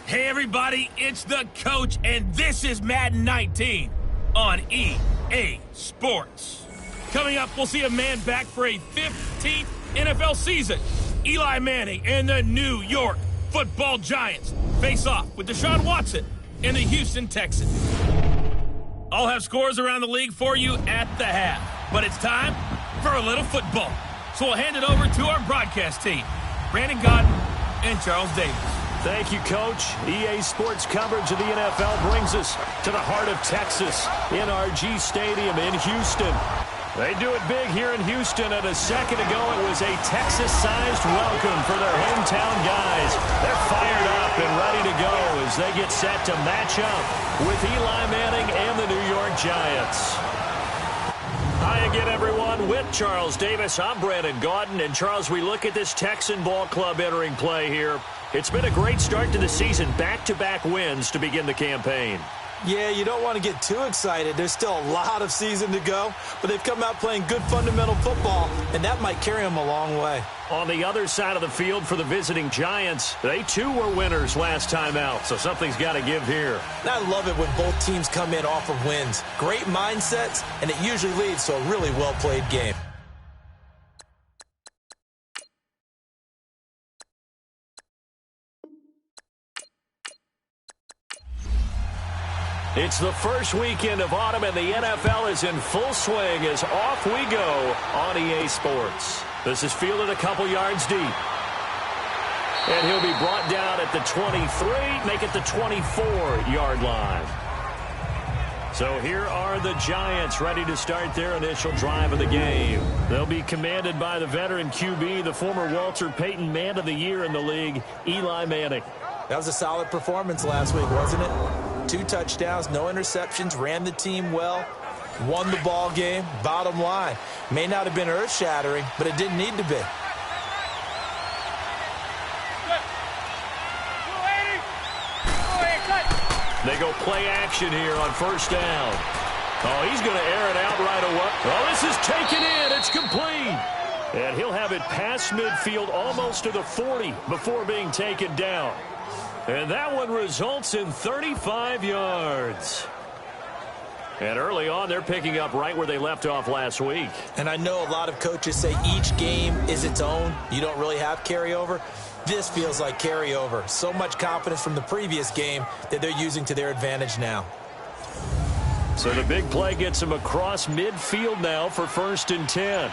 Hey everybody, it's the coach, and this is Madden 19 on EA Sports. Coming up, we'll see a man back for a 15th NFL season. Eli Manning and the New York Football Giants face off with Deshaun Watson and the Houston Texans. I'll have scores around the league for you at the half, but it's time for a little football. So we'll hand it over to our broadcast team, Brandon Godden and Charles Davis. Thank you, Coach. EA Sports coverage of the NFL brings us to the heart of Texas, NRG Stadium in Houston. They do it big here in Houston, and a second ago it was a Texas-sized welcome for their hometown guys. They're fired up and ready to go as they get set to match up with Eli Manning and the New York Giants. Hi again, everyone. With Charles Davis, I'm Brandon Godden. And, Charles, we look at this Texan ball club entering play here. It's been a great start to the season, back-to-back wins to begin the campaign. Yeah, you don't want to get too excited. There's still a lot of season to go, but they've come out playing good fundamental football, and that might carry them a long way. On the other side of the field for the visiting Giants, they too were winners last time out, so something's got to give here. And I love it when both teams come in off of wins. Great mindsets, and it usually leads to a really well-played game. It's the first weekend of autumn, and the NFL is in full swing as off we go on EA Sports. This is fielded a couple yards deep. And he'll be brought down at the 23, make it the 24-yard line. So here are the Giants ready to start their initial drive of the game. They'll be commanded by the veteran QB, the former Walter Payton Man of the Year in the league, Eli Manning. That was a solid performance last week, wasn't it? 2 touchdowns, no interceptions, ran the team well, won the ball game. Bottom line, may not have been earth-shattering, but it didn't need to be. They go play action here on first down. Oh, he's going to air it out right away. Oh, this is taken in. It's complete. And he'll have it past midfield almost to the 40 before being taken down. And that one results in 35 yards. And early on, they're picking up right where they left off last week. And I know a lot of coaches say each game is its own. You don't really have carryover. This feels like carryover. So much confidence from the previous game that they're using to their advantage now. So the big play gets them across midfield now for 1st and 10.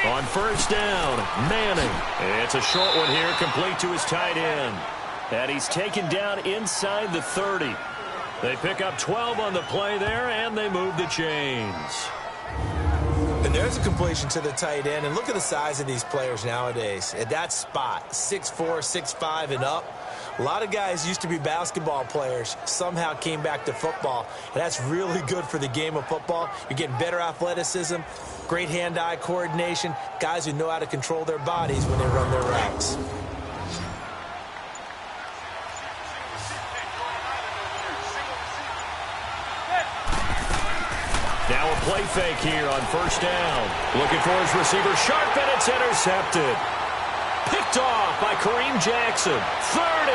On first down, Manning. It's a short one here, complete to his tight end. And he's taken down inside the 30. They pick up 12 on the play there, and they move the chains. And there's a completion to the tight end. And look at the size of these players nowadays. At that spot, 6'4", 6'5", and up. A lot of guys used to be basketball players, somehow came back to football. And that's really good for the game of football. You're getting better athleticism, great hand-eye coordination, guys who know how to control their bodies when they run their routes. Now a play fake here on first down. Looking for his receiver, sharp, and it's intercepted. Picked off by Kareem Jackson. 30,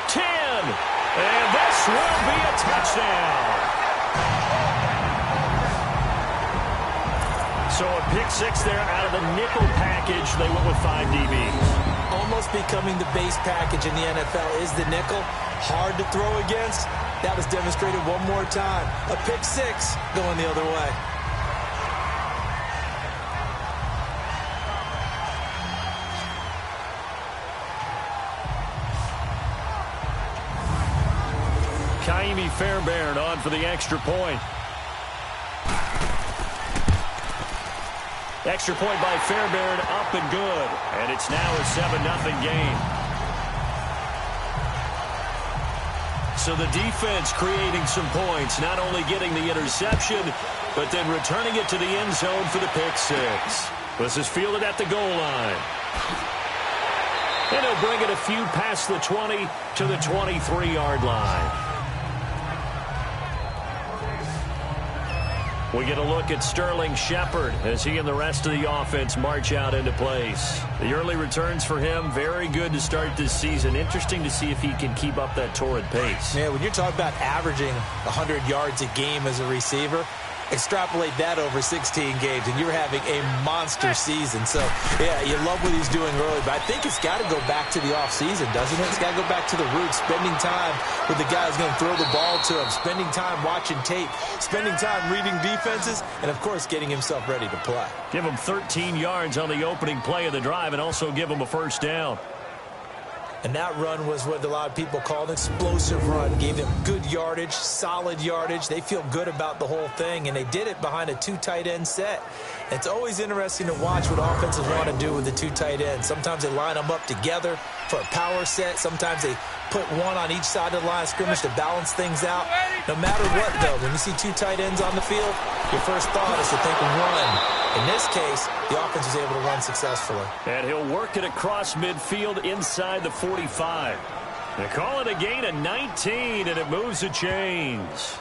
10, and this will be a touchdown. So a pick 6 there out of the nickel package. They went with 5 DBs. Almost becoming the base package in the NFL is the nickel. Hard to throw against. That was demonstrated one more time. A pick 6 going the other way. Kaimi Fairbairn on for the extra point. Extra point by Fairbairn, up and good. And it's now a 7-0 game. So the defense creating some points, not only getting the interception, but then returning it to the end zone for the pick 6. This is fielded at the goal line. And he'll bring it a few past the 20 to the 23-yard line. We get a look at Sterling Shepard as he and the rest of the offense march out into place. The early returns for him, very good to start this season. Interesting to see if he can keep up that torrid pace. Yeah, when you're talking about averaging 100 yards a game as a receiver, extrapolate that over 16 games, and you're having a monster season. So, yeah, you love what he's doing early, but I think it's got to go back to the offseason, doesn't it? It's got to go back to the roots, spending time with the guy who's going to throw the ball to him, spending time watching tape, spending time reading defenses, and, of course, getting himself ready to play. Give him 13 yards on the opening play of the drive and also give him a first down. And that run was what a lot of people call an explosive run. Gave them good yardage, solid yardage. They feel good about the whole thing, and they did it behind a two tight end set. It's always interesting to watch what offenses want to do with the two tight ends. Sometimes they line them up together for a power set. Sometimes they put one on each side of the line of scrimmage to balance things out. No matter what, though, when you see two tight ends on the field, your first thought is to think run. In this case, the offense was able to run successfully. And he'll work it across midfield inside the 45. They call it a gain of 19, and it moves the chains.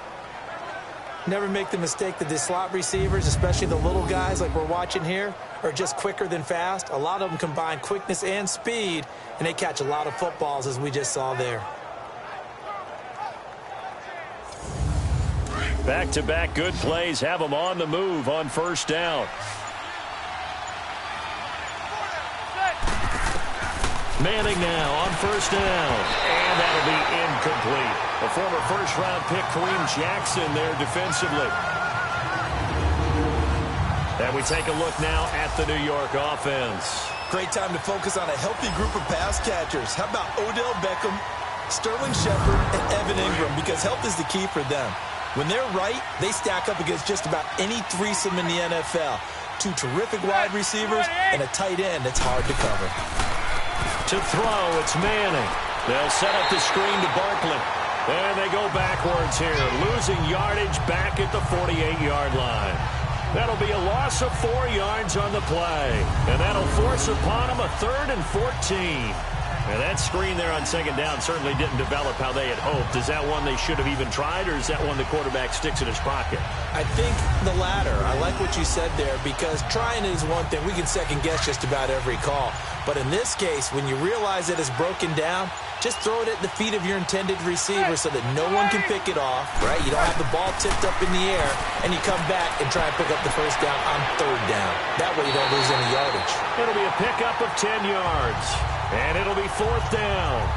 Never make the mistake that the slot receivers, especially the little guys like we're watching here, are just quicker than fast. A lot of them combine quickness and speed, and they catch a lot of footballs, as we just saw there. Back-to-back good plays have them on the move on first down. Manning now on first down. And that'll be incomplete. A former first-round pick, Kareem Jackson, there defensively. And we take a look now at the New York offense. Great time to focus on a healthy group of pass catchers. How about Odell Beckham, Sterling Shepard, and Evan Ingram? Because health is the key for them. When they're right, they stack up against just about any threesome in the NFL. Two terrific wide receivers and a tight end that's hard to cover. To throw, it's Manning. They'll set up the screen to Barkley. And they go backwards here, losing yardage back at the 48-yard line. That'll be a loss of 4 yards on the play. And that'll force upon them a 3rd and 14. And that screen there on second down certainly didn't develop how they had hoped. Is that one they should have even tried, or is that one the quarterback sticks in his pocket? I think the latter. I like what you said there, because trying is one thing. We can second-guess just about every call. But in this case, when you realize that it's broken down, just throw it at the feet of your intended receiver so that no one can pick it off, right? You don't have the ball tipped up in the air, and you come back and try and pick up the first down on 3rd down. That way you don't lose any yardage. It'll be a pickup of 10 yards. And it'll be 4th down.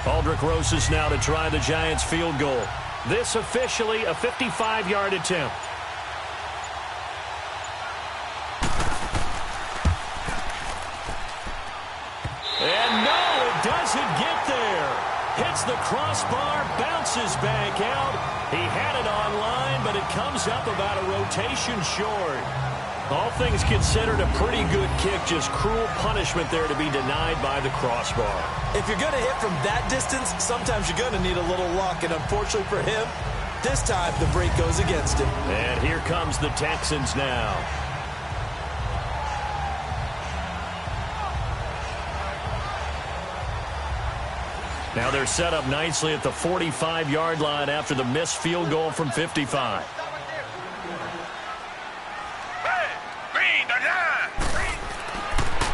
Aldrich Rosas now to try the Giants field goal. This officially a 55-yard attempt. Doesn't get there. Hits the crossbar, bounces back out. He had it online, but it comes up about a rotation short. All things considered, a pretty good kick. Just cruel punishment there to be denied by the crossbar. If you're going to hit from that distance, sometimes you're going to need a little luck. And unfortunately for him, this time the break goes against him. And here comes the Texans now. Now they're set up nicely at the 45-yard line after the missed field goal from 55.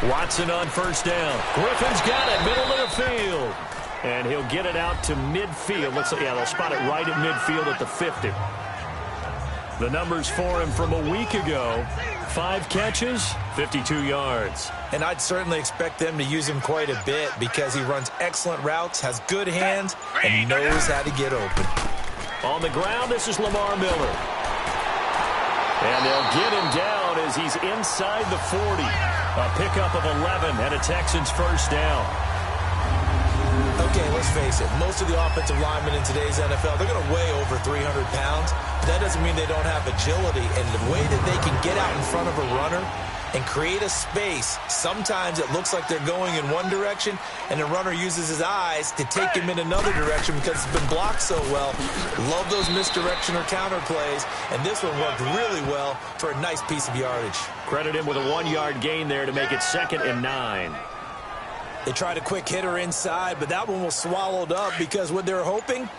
Watson on first down. Griffin's got it, middle of the field. And he'll get it out to midfield. Looks like, yeah, they'll spot it right at midfield at the 50. The numbers for him from a week ago: 5 catches, 52 yards. And I'd certainly expect them to use him quite a bit because he runs excellent routes, has good hands, and knows how to get open. On the ground, this is Lamar Miller. And they'll get him down as he's inside the 40. A pickup of 11 and a Texans first down. Okay, let's face it. Most of the offensive linemen in today's NFL, they're going to weigh over 300 pounds. That doesn't mean they don't have agility. And the way that they can get out in front of a runner and create a space. Sometimes it looks like they're going in one direction, and the runner uses his eyes to take him in another direction because it's been blocked so well. Love those misdirection or counter plays, and this one worked really well for a nice piece of yardage. Credit him with a 1-yard gain there to make it 2nd and 9. They tried a quick hitter inside, but that one was swallowed up because what they're hoping,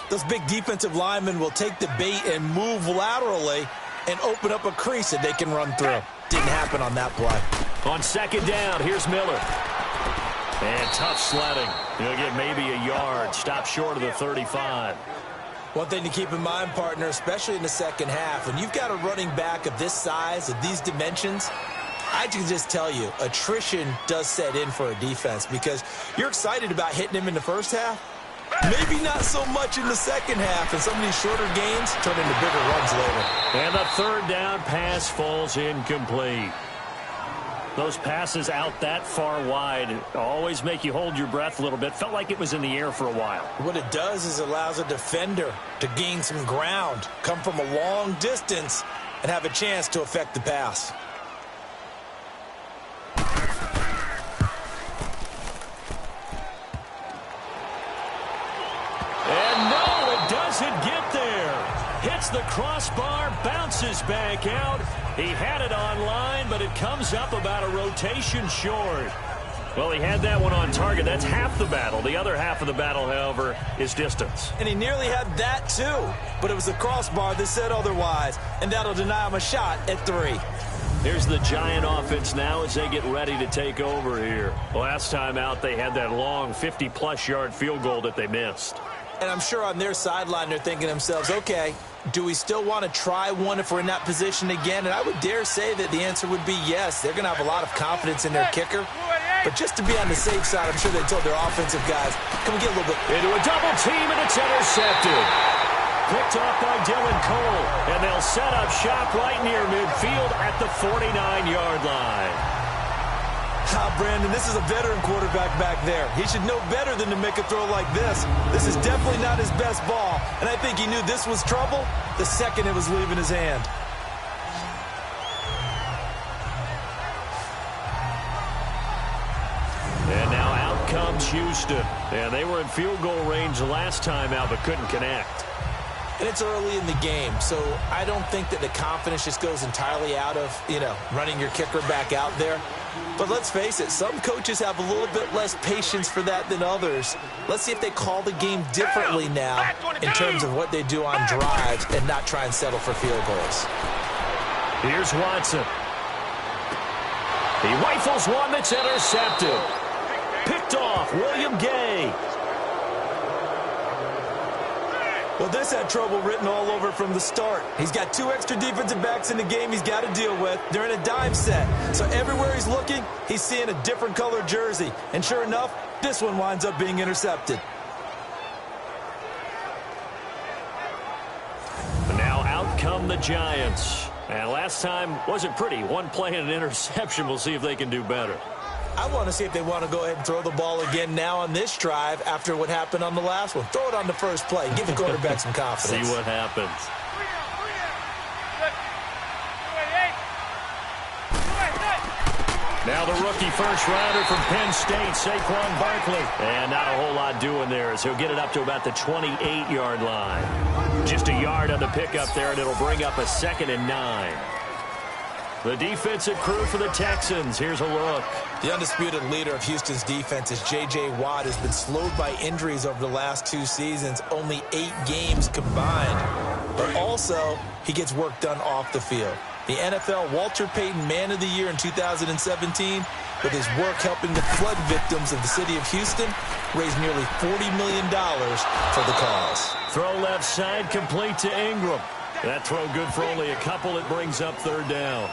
those big defensive linemen will take the bait and move laterally and open up a crease that they can run through. Didn't happen on that play. On 2nd down, here's Miller. And tough sledding. He'll get maybe a yard. Stop short of the 35. One thing to keep in mind, partner, especially in the second half, when you've got a running back of this size, of these dimensions, I can just tell you, attrition does set in for a defense because you're excited about hitting him in the first half. Maybe not so much in the second half, and some of these shorter gains turn into bigger runs later. And the 3rd down pass falls incomplete. Those passes out that far wide always make you hold your breath a little bit. Felt like it was in the air for a while. What it does is it allows a defender to gain some ground, come from a long distance, and have a chance to affect the pass. And no, it doesn't get there. Hits the crossbar, bounces back out. He had it on line, but it comes up about a rotation short. Well, he had that one on target. That's half the battle. The other half of the battle, however, is distance. And he nearly had that, too. But it was the crossbar that said otherwise, and that'll deny him a shot at 3. Here's the Giant offense now as they get ready to take over here. Last time out, they had that long 50-plus yard field goal that they missed. And I'm sure on their sideline they're thinking to themselves, okay, do we still want to try one if we're in that position again? And I would dare say that the answer would be yes. They're going to have a lot of confidence in their kicker. But just to be on the safe side, I'm sure they told their offensive guys, come get a little bit. Into a double team, and it's intercepted. Picked off by Dylan Cole. And they'll set up shop right near midfield at the 49-yard line. Brandon, this is a veteran quarterback back there. He should know better than to make a throw like this. This is definitely not his best ball, and I think he knew this was trouble the second it was leaving his hand. And now out comes Houston. And they were in field goal range last time out, but couldn't connect. And it's early in the game, so I don't think that the confidence just goes entirely out of, running your kicker back out there. But let's face it, some coaches have a little bit less patience for that than others. Let's see if they call the game differently now in terms of what they do on drives and not try and settle for field goals. Here's Watson. He rifles one that's intercepted. Picked off, William Gay. Well, this had trouble written all over from the start. He's got 2 extra defensive backs in the game he's got to deal with. They're in a dime set. So everywhere he's looking, he's seeing a different color jersey. And sure enough, this one winds up being intercepted. And now out come the Giants. And last time wasn't pretty. One play and an interception. We'll see if they can do better. I want to see if they want to go ahead and throw the ball again now on this drive after what happened on the last one. Throw it on the first play. Give the quarterback some confidence. See what happens. Now the rookie first rounder from Penn State, Saquon Barkley. And not a whole lot doing there as he'll get it up to about the 28-yard line. Just a yard on the pickup there, and it'll bring up a 2nd and 9. The defensive crew for the Texans. Here's a look. The undisputed leader of Houston's defense is J.J. Watt, has been slowed by injuries over the last 2 seasons, only 8 games combined. But also, he gets work done off the field. The NFL Walter Payton Man of the Year in 2017, with his work helping the flood victims of the city of Houston, raised nearly $40 million for the cause. Throw left side, complete to Ingram. That throw good for only a couple. It brings up 3rd down.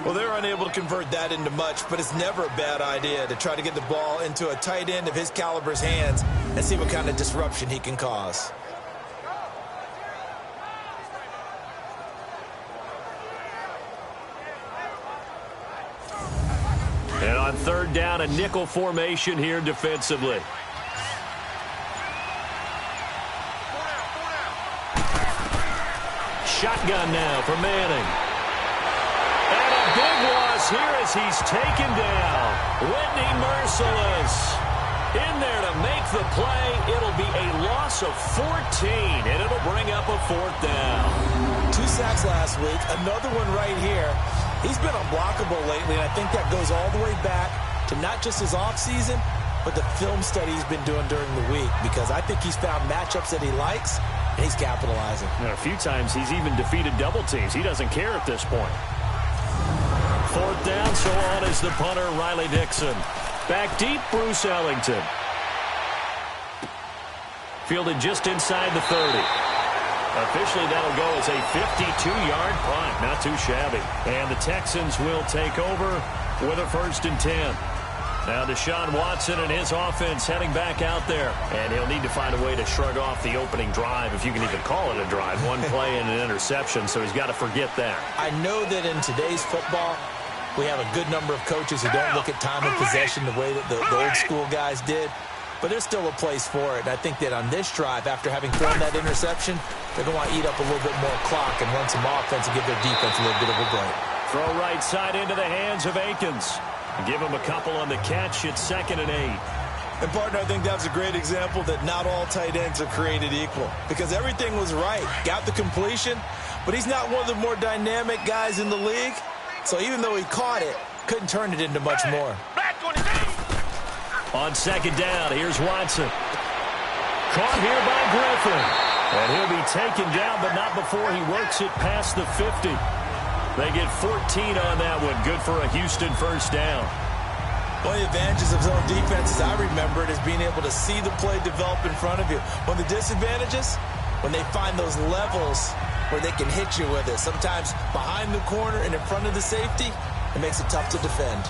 Well, they're unable to convert that into much, but it's never a bad idea to try to get the ball into a tight end of his caliber's hands and see what kind of disruption he can cause. And on 3rd down, a nickel formation here defensively. Shotgun now for Manning. And a big loss here as he's taken down. Whitney Merciless in there to make the play. It'll be a loss of 14, and it'll bring up a 4th down. 2 sacks last week, another one right here. He's been unblockable lately, and I think that goes all the way back to not just his offseason, but the film study he's been doing during the week, because I think he's found matchups that he likes, and he's capitalizing. And a few times he's even defeated double teams. He doesn't care at this point. 4th down, so on is the punter, Riley Dixon. Back deep, Bruce Ellington. Fielded just inside the 30. Officially, that'll go as a 52-yard punt. Not too shabby. And the Texans will take over with a 1st and 10. Now Deshaun Watson and his offense heading back out there. And he'll need to find a way to shrug off the opening drive, if you can even call it a drive. One play and an interception, so he's got to forget that. I know that in today's football, we have a good number of coaches who don't look at time of possession the way that the old school guys did. But there's still a place for it. And I think that on this drive, after having thrown that interception, they're going to want to eat up a little bit more clock and run some offense and give their defense a little bit of a break. Throw right side into the hands of Akins. Give him a couple on the catch. It's 2nd and 8. And, partner, I think that's a great example that not all tight ends are created equal, because everything was right. Got the completion, but he's not one of the more dynamic guys in the league. So even though he caught it, couldn't turn it into much more. On 2nd down, here's Watson. Caught here by Griffin. And he'll be taken down, but not before he works it past the 50. They get 14 on that one. Good for a Houston 1st down. One of the advantages of zone defense, as I remember it, is being able to see the play develop in front of you. One of the disadvantages, when they find those levels where they can hit you with it. Sometimes behind the corner and in front of the safety, it makes it tough to defend.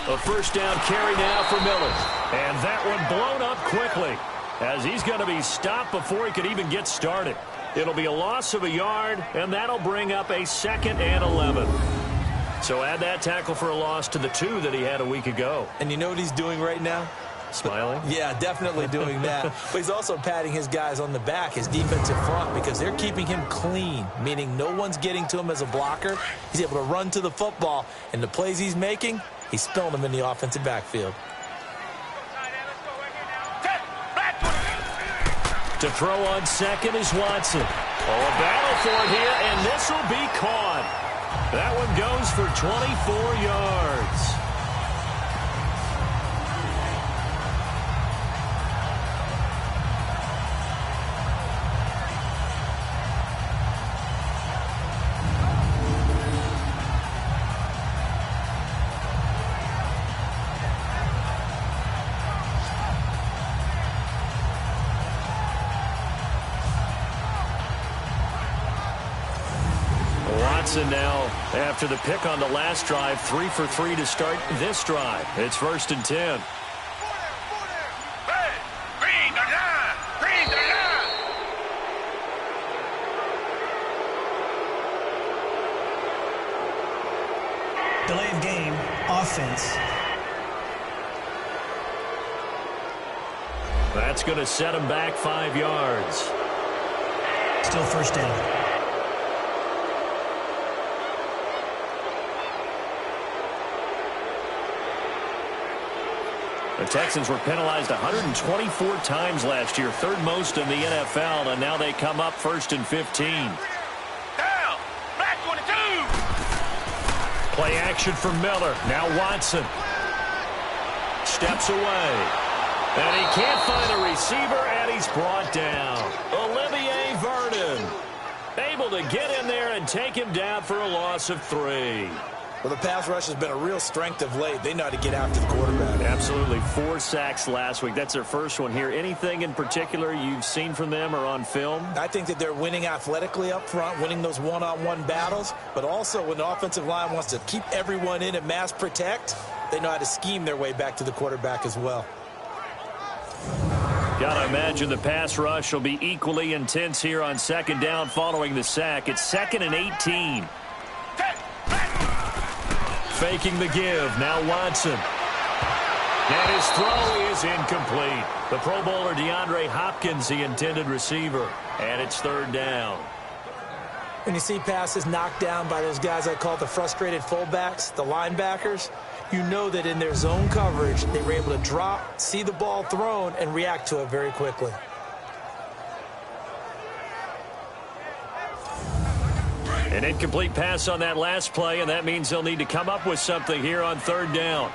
A 1st down carry now for Miller. And that one blown up quickly, as he's going to be stopped before he could even get started. It'll be a loss of a yard, and that'll bring up a 2nd and 11. So add that tackle for a loss to the 2 that he had a week ago. And you know what he's doing right now? Smiling? Yeah, definitely doing that. But he's also patting his guys on the back, his defensive front, because they're keeping him clean, meaning no one's getting to him as a blocker. He's able to run to the football, and the plays he's making, he's spilling them in the offensive backfield. To throw on 2nd is Watson. Oh, a battle for it here, and this will be caught. That one goes for 24 yards. Watson now, after the pick on the last drive, 3 for 3 to start this drive. It's 1st and 10. Delay of game, offense. That's going to set him back 5 yards. Still 1st down. The Texans were penalized 124 times last year, 3rd most in the NFL, and now they come up 1st and 15. Down, black 22. Play action for Miller. Now Watson steps away. And he can't find a receiver, and he's brought down. Olivier Vernon able to get in there and take him down for a loss of 3. Well, the pass rush has been a real strength of late. They know how to get after the quarterback. Absolutely. 4 sacks last week. That's their first one here. Anything in particular you've seen from them or on film? I think that they're winning athletically up front, winning those one-on-one battles, but also when the offensive line wants to keep everyone in and mass protect, they know how to scheme their way back to the quarterback as well. Gotta imagine the pass rush will be equally intense here on 2nd down following the sack. It's 2nd and 18. faking the give. Now Watson. And his throw is incomplete. The Pro Bowler DeAndre Hopkins, the intended receiver. And it's third down. When you see passes knocked down by those guys I call the frustrated fullbacks, the linebackers, you know that in their zone coverage, they were able to drop, see the ball thrown, and react to it very quickly. An incomplete pass on that last play, and that means they'll need to come up with something here on third down.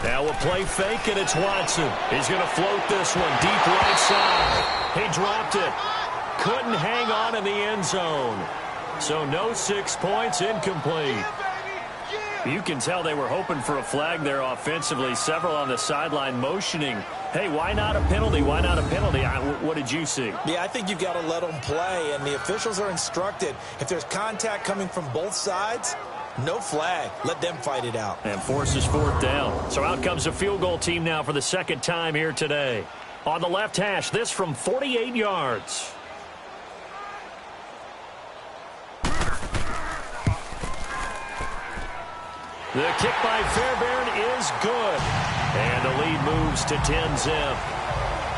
Now a play fake, and it's Watson. He's going to float this one deep right side. He dropped it. Couldn't hang on in the end zone. So no 6 points, incomplete. You can tell they were hoping for a flag there offensively. Several on the sideline motioning. Hey, why not a penalty? Why not a penalty? What did you see? Yeah, I think you've got to let them play, and the officials are instructed. If there's contact coming from both sides, no flag. Let them fight it out. And forces fourth down. So out comes a field goal team now for the second time here today. On the left hash, this from 48 yards. The kick by Fairbairn is good. And the lead moves to 10-zip.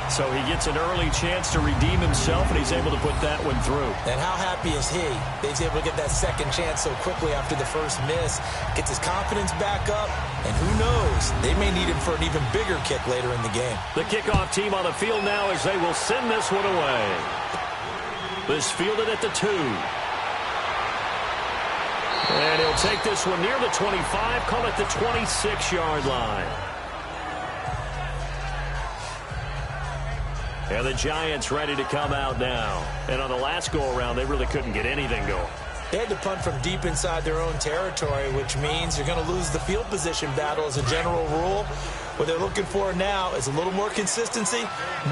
So he gets an early chance to redeem himself, and he's able to put that one through. And how happy is he that he's able to get that second chance so quickly after the first miss? Gets his confidence back up, and who knows, they may need him for an even bigger kick later in the game. The kickoff team on the field now as they will send this one away. This fielded at the 2. And he'll take this one near the 25, call it the 26-yard line. And the Giants ready to come out now. And on the last go-around, they really couldn't get anything going. They had to punt from deep inside their own territory, which means you're going to lose the field position battle as a general rule. What they're looking for now is a little more consistency,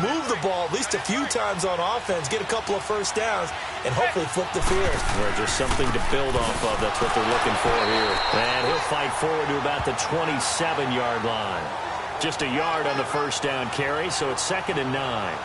move the ball at least a few times on offense, get a couple of first downs, and hopefully flip the field. Or just something to build off of. That's what they're looking for here. And he'll fight forward to about the 27-yard line. Just a yard on the first down carry, so it's 2nd and 9.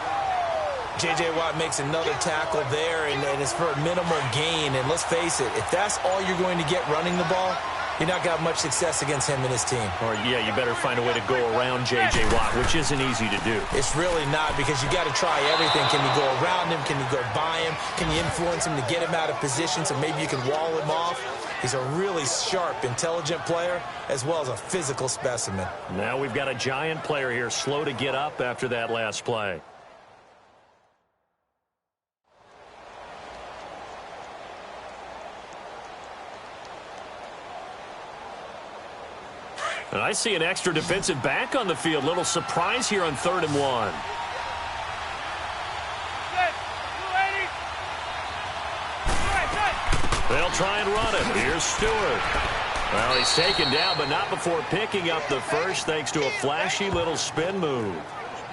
J.J. Watt makes another tackle there, and it's for a minimal gain. And let's face it, if that's all you're going to get running the ball, you're not got much success against him and his team. Or, yeah, you better find a way to go around J.J. Watt, which isn't easy to do. It's really not, because you got to try everything. Can you go around him? Can you go by him? Can you influence him to get him out of position so maybe you can wall him off? He's a really sharp, intelligent player, as well as a physical specimen. Now we've got a Giant player here slow to get up after that last play. And I see an extra defensive back on the field. Little surprise here on 3rd and 1. They'll try and run it. Here's Stewart. Well, he's taken down, but not before picking up the first thanks to a flashy little spin move.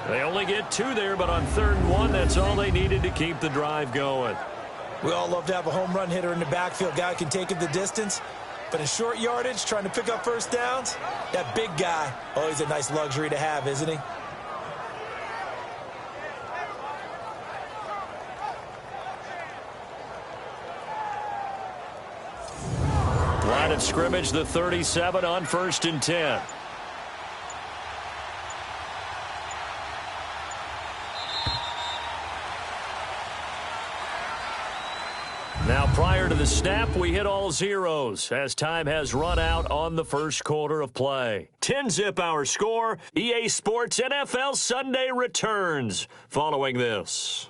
They only get 2 there, but on 3rd and 1, that's all they needed to keep the drive going. We all love to have a home run hitter in the backfield. Guy can take it the distance. But in short yardage, trying to pick up first downs, that big guy, always a nice luxury to have, isn't he? Line of scrimmage, the 37 on 1st and 10. Now, prior to the snap, we hit all zeros as time has run out on the first quarter of play. 10-zip our score. EA Sports NFL Sunday returns following this.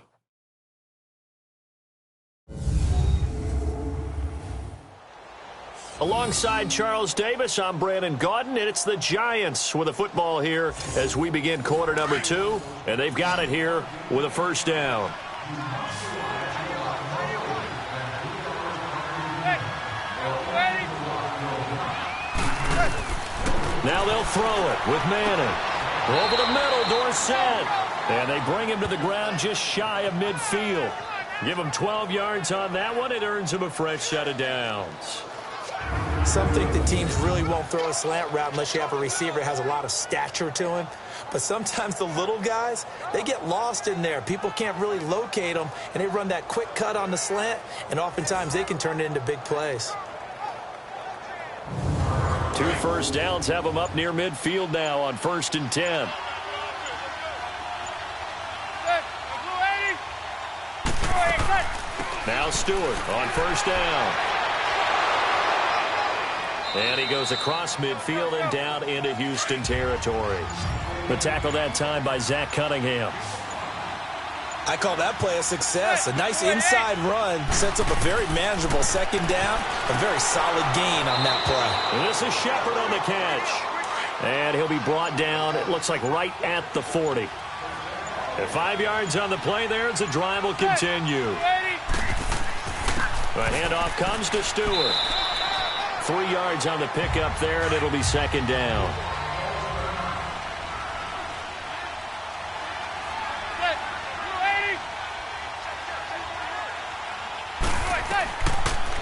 Alongside Charles Davis, I'm Brandon Gaudin, and it's the Giants with a football here as we begin quarter number 2, and they've got it here with a first down. Now they'll throw it with Manning. Over the middle, Dorsett. And they bring him to the ground just shy of midfield. Give him 12 yards on that one. It earns him a fresh set of downs. Some think the teams really won't throw a slant route unless you have a receiver that has a lot of stature to him. But sometimes the little guys, they get lost in there. People can't really locate them, and they run that quick cut on the slant, and oftentimes they can turn it into big plays. 2 first downs have them up near midfield now on 1st and 10. Now Stewart on 1st down. And he goes across midfield and down into Houston territory. The tackle that time by Zach Cunningham. I call that play a success. A nice inside run sets up a very manageable 2nd down. A very solid gain on that play. And this is Shepard on the catch. And he'll be brought down, it looks like right at the 40. And 5 yards on the play there as the drive will continue. The handoff comes to Stewart. 3 yards on the pickup there, and it'll be 2nd down.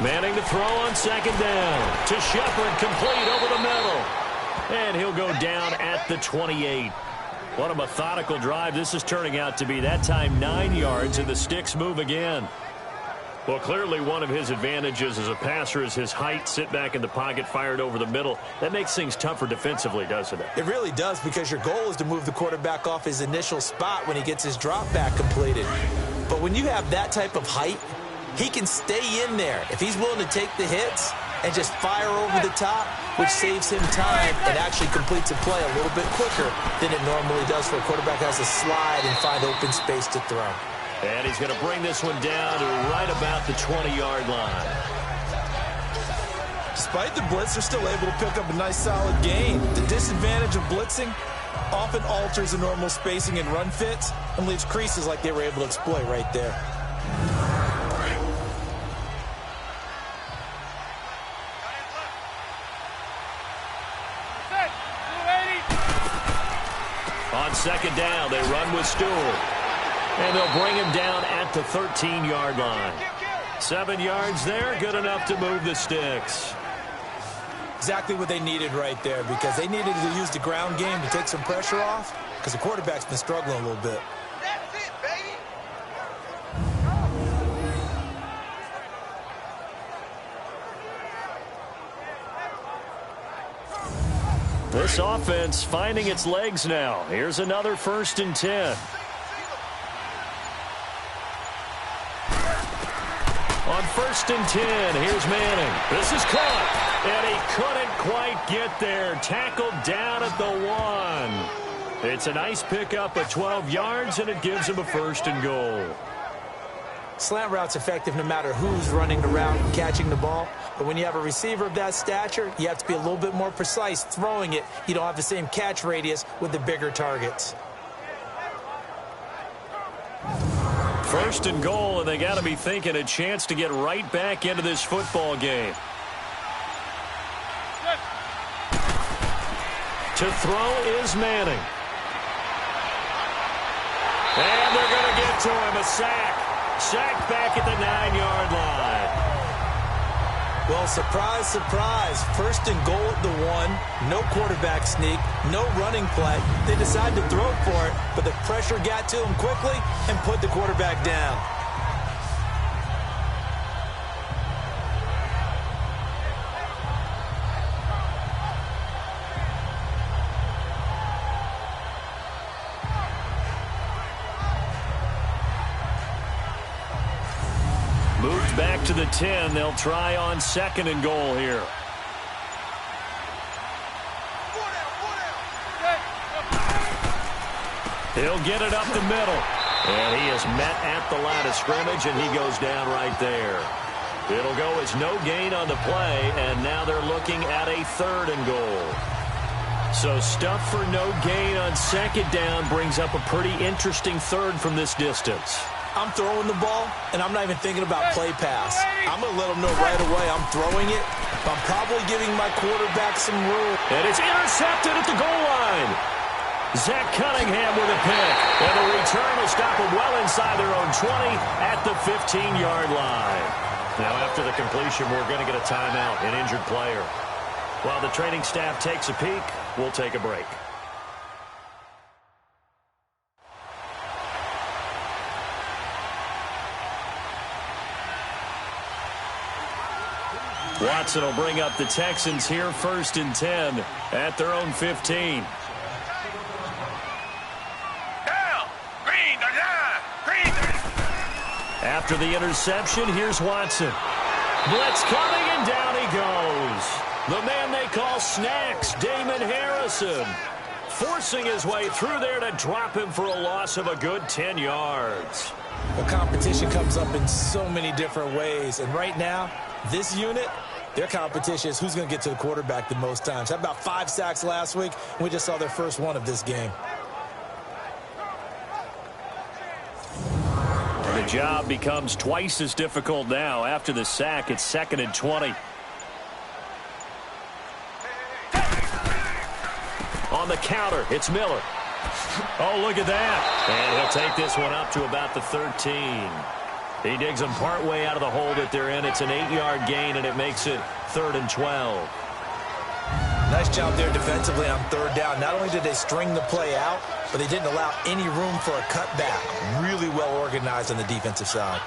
Manning to throw on 2nd down. To Shepard, complete over the middle. And he'll go down at the 28. What a methodical drive this is turning out to be. That time 9 yards, and the sticks move again. Well, clearly one of his advantages as a passer is his height. Sit back in the pocket, fired over the middle. That makes things tougher defensively, doesn't it? It really does, because your goal is to move the quarterback off his initial spot when he gets his drop back completed. But when you have that type of height, he can stay in there if he's willing to take the hits and just fire over the top, which saves him time and actually completes a play a little bit quicker than it normally does for a quarterback who has to slide and find open space to throw. And he's going to bring this one down to right about the 20-yard line. Despite the blitz, they're still able to pick up a nice solid gain. The disadvantage of blitzing often alters the normal spacing and run fits and leaves creases like they were able to exploit right there. On 2nd down, they run with Stewart. And they'll bring him down at the 13-yard line. 7 yards there, good enough to move the sticks. Exactly what they needed right there, because they needed to use the ground game to take some pressure off, because the quarterback's been struggling a little bit. That's it, baby. This offense finding its legs now. Here's another 1st and 10. On 1st and 10, here's Manning. This is caught, and he couldn't quite get there. Tackled down at the 1. It's a nice pickup of 12 yards, and it gives him a 1st and goal. Slant route's effective no matter who's running the route and catching the ball. But when you have a receiver of that stature, you have to be a little bit more precise throwing it. You don't have the same catch radius with the bigger targets. 1st and goal, and they got to be thinking a chance to get right back into this football game. To throw is Manning. And they're going to get to him. A sack. Sack back at the 9-yard line. Well, surprise, surprise. 1st and goal at the 1. No quarterback sneak. No running play. They decided to throw for it, but the pressure got to him quickly and put the quarterback down. Moved back to the 10. They'll try on 2nd and goal here. He'll get it up the middle. And he is met at the line of scrimmage, and he goes down right there. It'll go as no gain on the play, and now they're looking at a 3rd and goal. So stuff for no gain on 2nd down brings up a pretty interesting 3rd from this distance. I'm throwing the ball, and I'm not even thinking about play pass. I'm going to let them know right away I'm throwing it. I'm probably giving my quarterback some room. And it's intercepted at the goal line. Zach Cunningham with a pick. And the return will stop them well inside their own 20 at the 15-yard line. Now, after the completion, we're going to get a timeout, an injured player. While the training staff takes a peek, we'll take a break. Watson will bring up the Texans here 1st and 10 at their own 15. After the interception, here's Watson. Blitz coming, and down he goes. The man they call Snacks, Damon Harrison, forcing his way through there to drop him for a loss of a good 10 yards. The competition comes up in so many different ways, and right now, this unit, their competition is who's going to get to the quarterback the most times. Had about 5 sacks last week, and we just saw their first one of this game. And the job becomes twice as difficult now. After the sack, it's 2nd and 20. On the counter, it's Miller. Oh, look at that. And he'll take this one up to about the 13. He digs them partway out of the hole that they're in. It's an 8-yard gain, and it makes it 3rd and 12. Nice job there defensively on 3rd down. Not only did they string the play out, but they didn't allow any room for a cutback. Really well organized on the defensive side.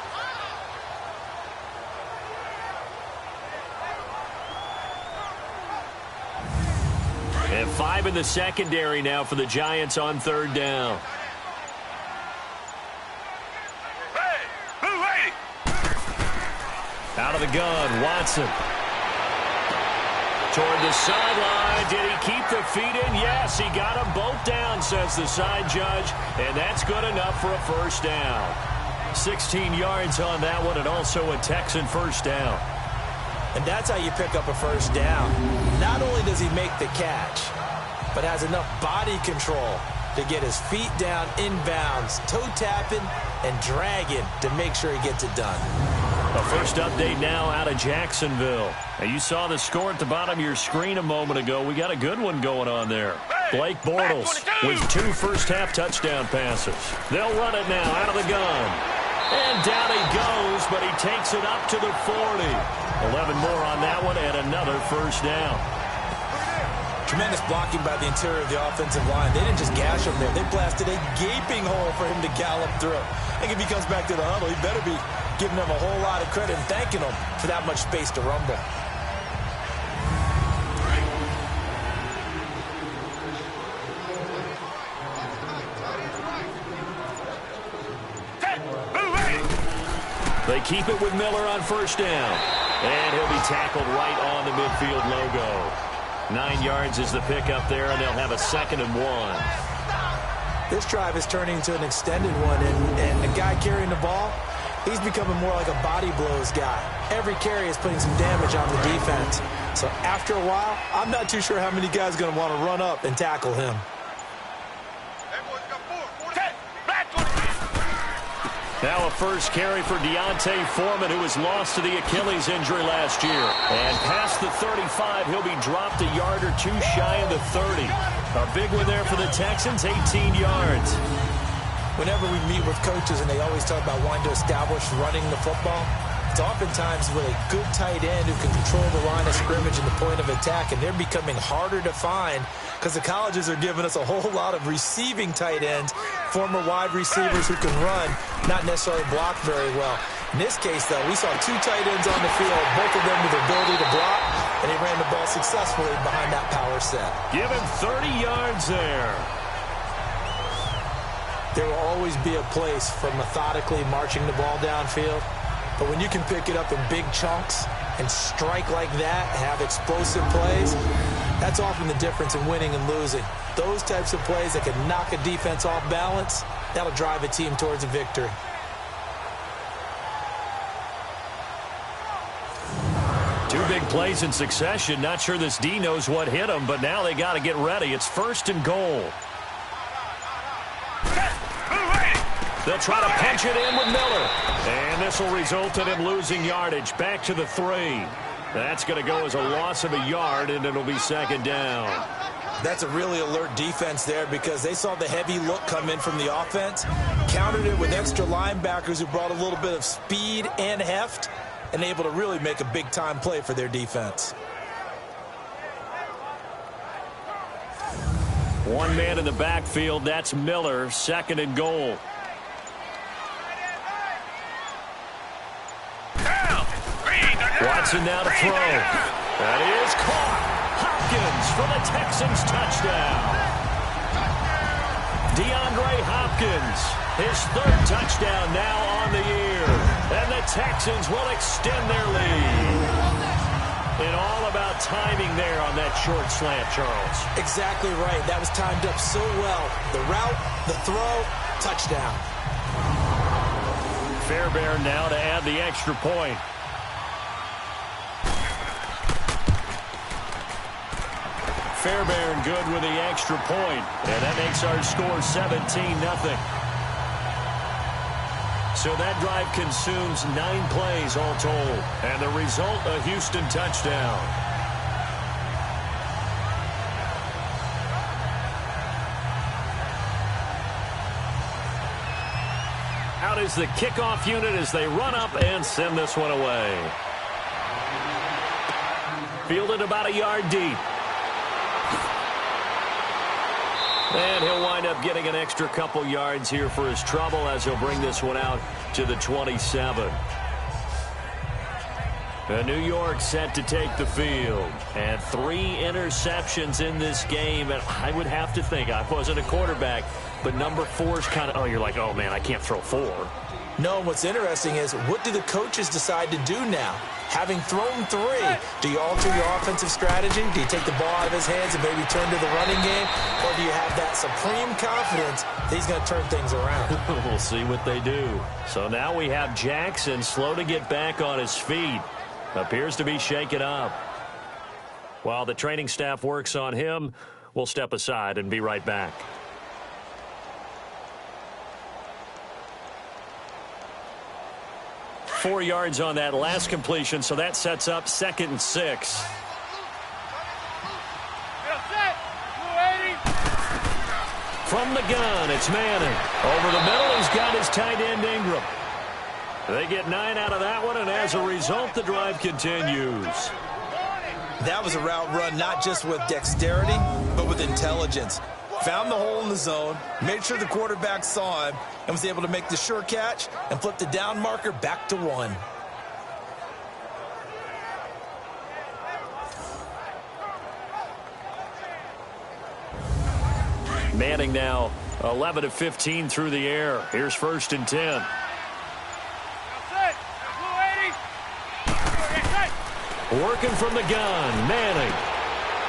And 5 in the secondary now for the Giants on 3rd down. Out of the gun, Watson. Toward the sideline. Did he keep the feet in? Yes, he got them both down, says the side judge. And that's good enough for a 1st down. 16 yards on that one, and also a Texan 1st down. And that's how you pick up a 1st down. Not only does he make the catch, but has enough body control to get his feet down inbounds, toe tapping and dragging to make sure he gets it done. A first update now out of Jacksonville. Now, you saw the score at the bottom of your screen a moment ago. We got a good one going on there. Blake Bortles with 2 first-half touchdown passes. They'll run it now out of the gun. And down he goes, but he takes it up to the 40. 11 more on that one, and another 1st down. Tremendous blocking by the interior of the offensive line. They didn't just gash him there. They blasted a gaping hole for him to gallop through. I think if he comes back to the huddle, he better be giving them a whole lot of credit and thanking them for that much space to rumble. They keep it with Miller on 1st down. And he'll be tackled right on the midfield logo. 9 yards is the pickup there, and they'll have a 2nd and 1. This drive is turning into an extended one, and the guy carrying the ball, he's becoming more like a body blows guy. Every carry is putting some damage on the defense. So after a while, I'm not too sure how many guys are going to want to run up and tackle him. Now a first carry for Deontay Foreman, who was lost to the Achilles injury last year. And past the 35, he'll be dropped a yard or 2 shy of the 30. A big one there for the Texans, 18 yards. Whenever we meet with coaches and they always talk about wanting to establish running the football, it's oftentimes with a good tight end who can control the line of scrimmage and the point of attack, and they're becoming harder to find because the colleges are giving us a whole lot of receiving tight ends, former wide receivers who can run, not necessarily block very well. In this case, though, we saw 2 tight ends on the field, both of them with the ability to block, and he ran the ball successfully behind that power set. Give him 30 yards there. There will always be a place for methodically marching the ball downfield. But when you can pick it up in big chunks and strike like that, have explosive plays, that's often the difference in winning and losing. Those types of plays that can knock a defense off balance, that'll drive a team towards a victory. Two big plays in succession. Not sure this D knows what hit him, but now they got to get ready. It's 1st and goal. They'll try to punch it in with Miller. And this will result in him losing yardage. Back to the 3. That's going to go as a loss of a yard, and it'll be 2nd down. That's a really alert defense there because they saw the heavy look come in from the offense, countered it with extra linebackers who brought a little bit of speed and heft, and able to really make a big-time play for their defense. One man in the backfield, that's Miller, 2nd and goal. Watson now to throw. That is caught. Hopkins for the Texans touchdown. DeAndre Hopkins, his 3rd touchdown now on the year. And the Texans will extend their lead. And all about timing there on that short slant, Charles. Exactly right. That was timed up so well. The route, the throw, touchdown. Fairbairn now to add the extra point. Fairbairn good with the extra point. And that makes our score 17-0. So that drive consumes 9 plays all told. And the result, a Houston touchdown. Out is the kickoff unit as they run up and send this one away. Fielded about a yard deep. And he'll wind up getting an extra couple yards here for his trouble as he'll bring this one out to the 27. New York set to take the field. And 3 interceptions in this game. And I would have to think, I wasn't a quarterback, but number 4 is kind of, oh, you're like, oh, man, I can't throw 4. No, what's interesting is, what do the coaches decide to do now? Having thrown 3, do you alter your offensive strategy? Do you take the ball out of his hands and maybe turn to the running game? Or do you have that supreme confidence that he's going to turn things around? We'll see what they do. So now we have Jackson slow to get back on his feet. Appears to be shaken up. While the training staff works on him, we'll step aside and be right back. Four yards on that last completion, so that sets up 2nd and 6. From the gun, it's Manning. Over the middle, he's got his tight end Ingram. They get 9 out of that one, and as a result, the drive continues. That was a route run not just with dexterity, but with intelligence. Found the hole in the zone, made sure the quarterback saw him, and was able to make the sure catch and flip the down marker back to 1. Manning now 11 of 15 through the air. Here's 1st and 10. Working from the gun, Manning.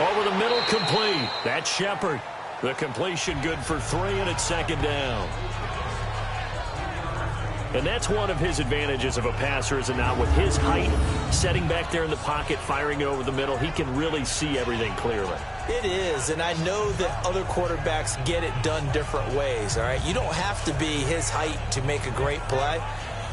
Over the middle, complete. That's Shepard. The completion good for 3, and it's 2nd down. And that's one of his advantages of a passer, is it not? With his height, setting back there in the pocket, firing it over the middle, he can really see everything clearly. It is, and I know that other quarterbacks get it done different ways, all right? You don't have to be his height to make a great play.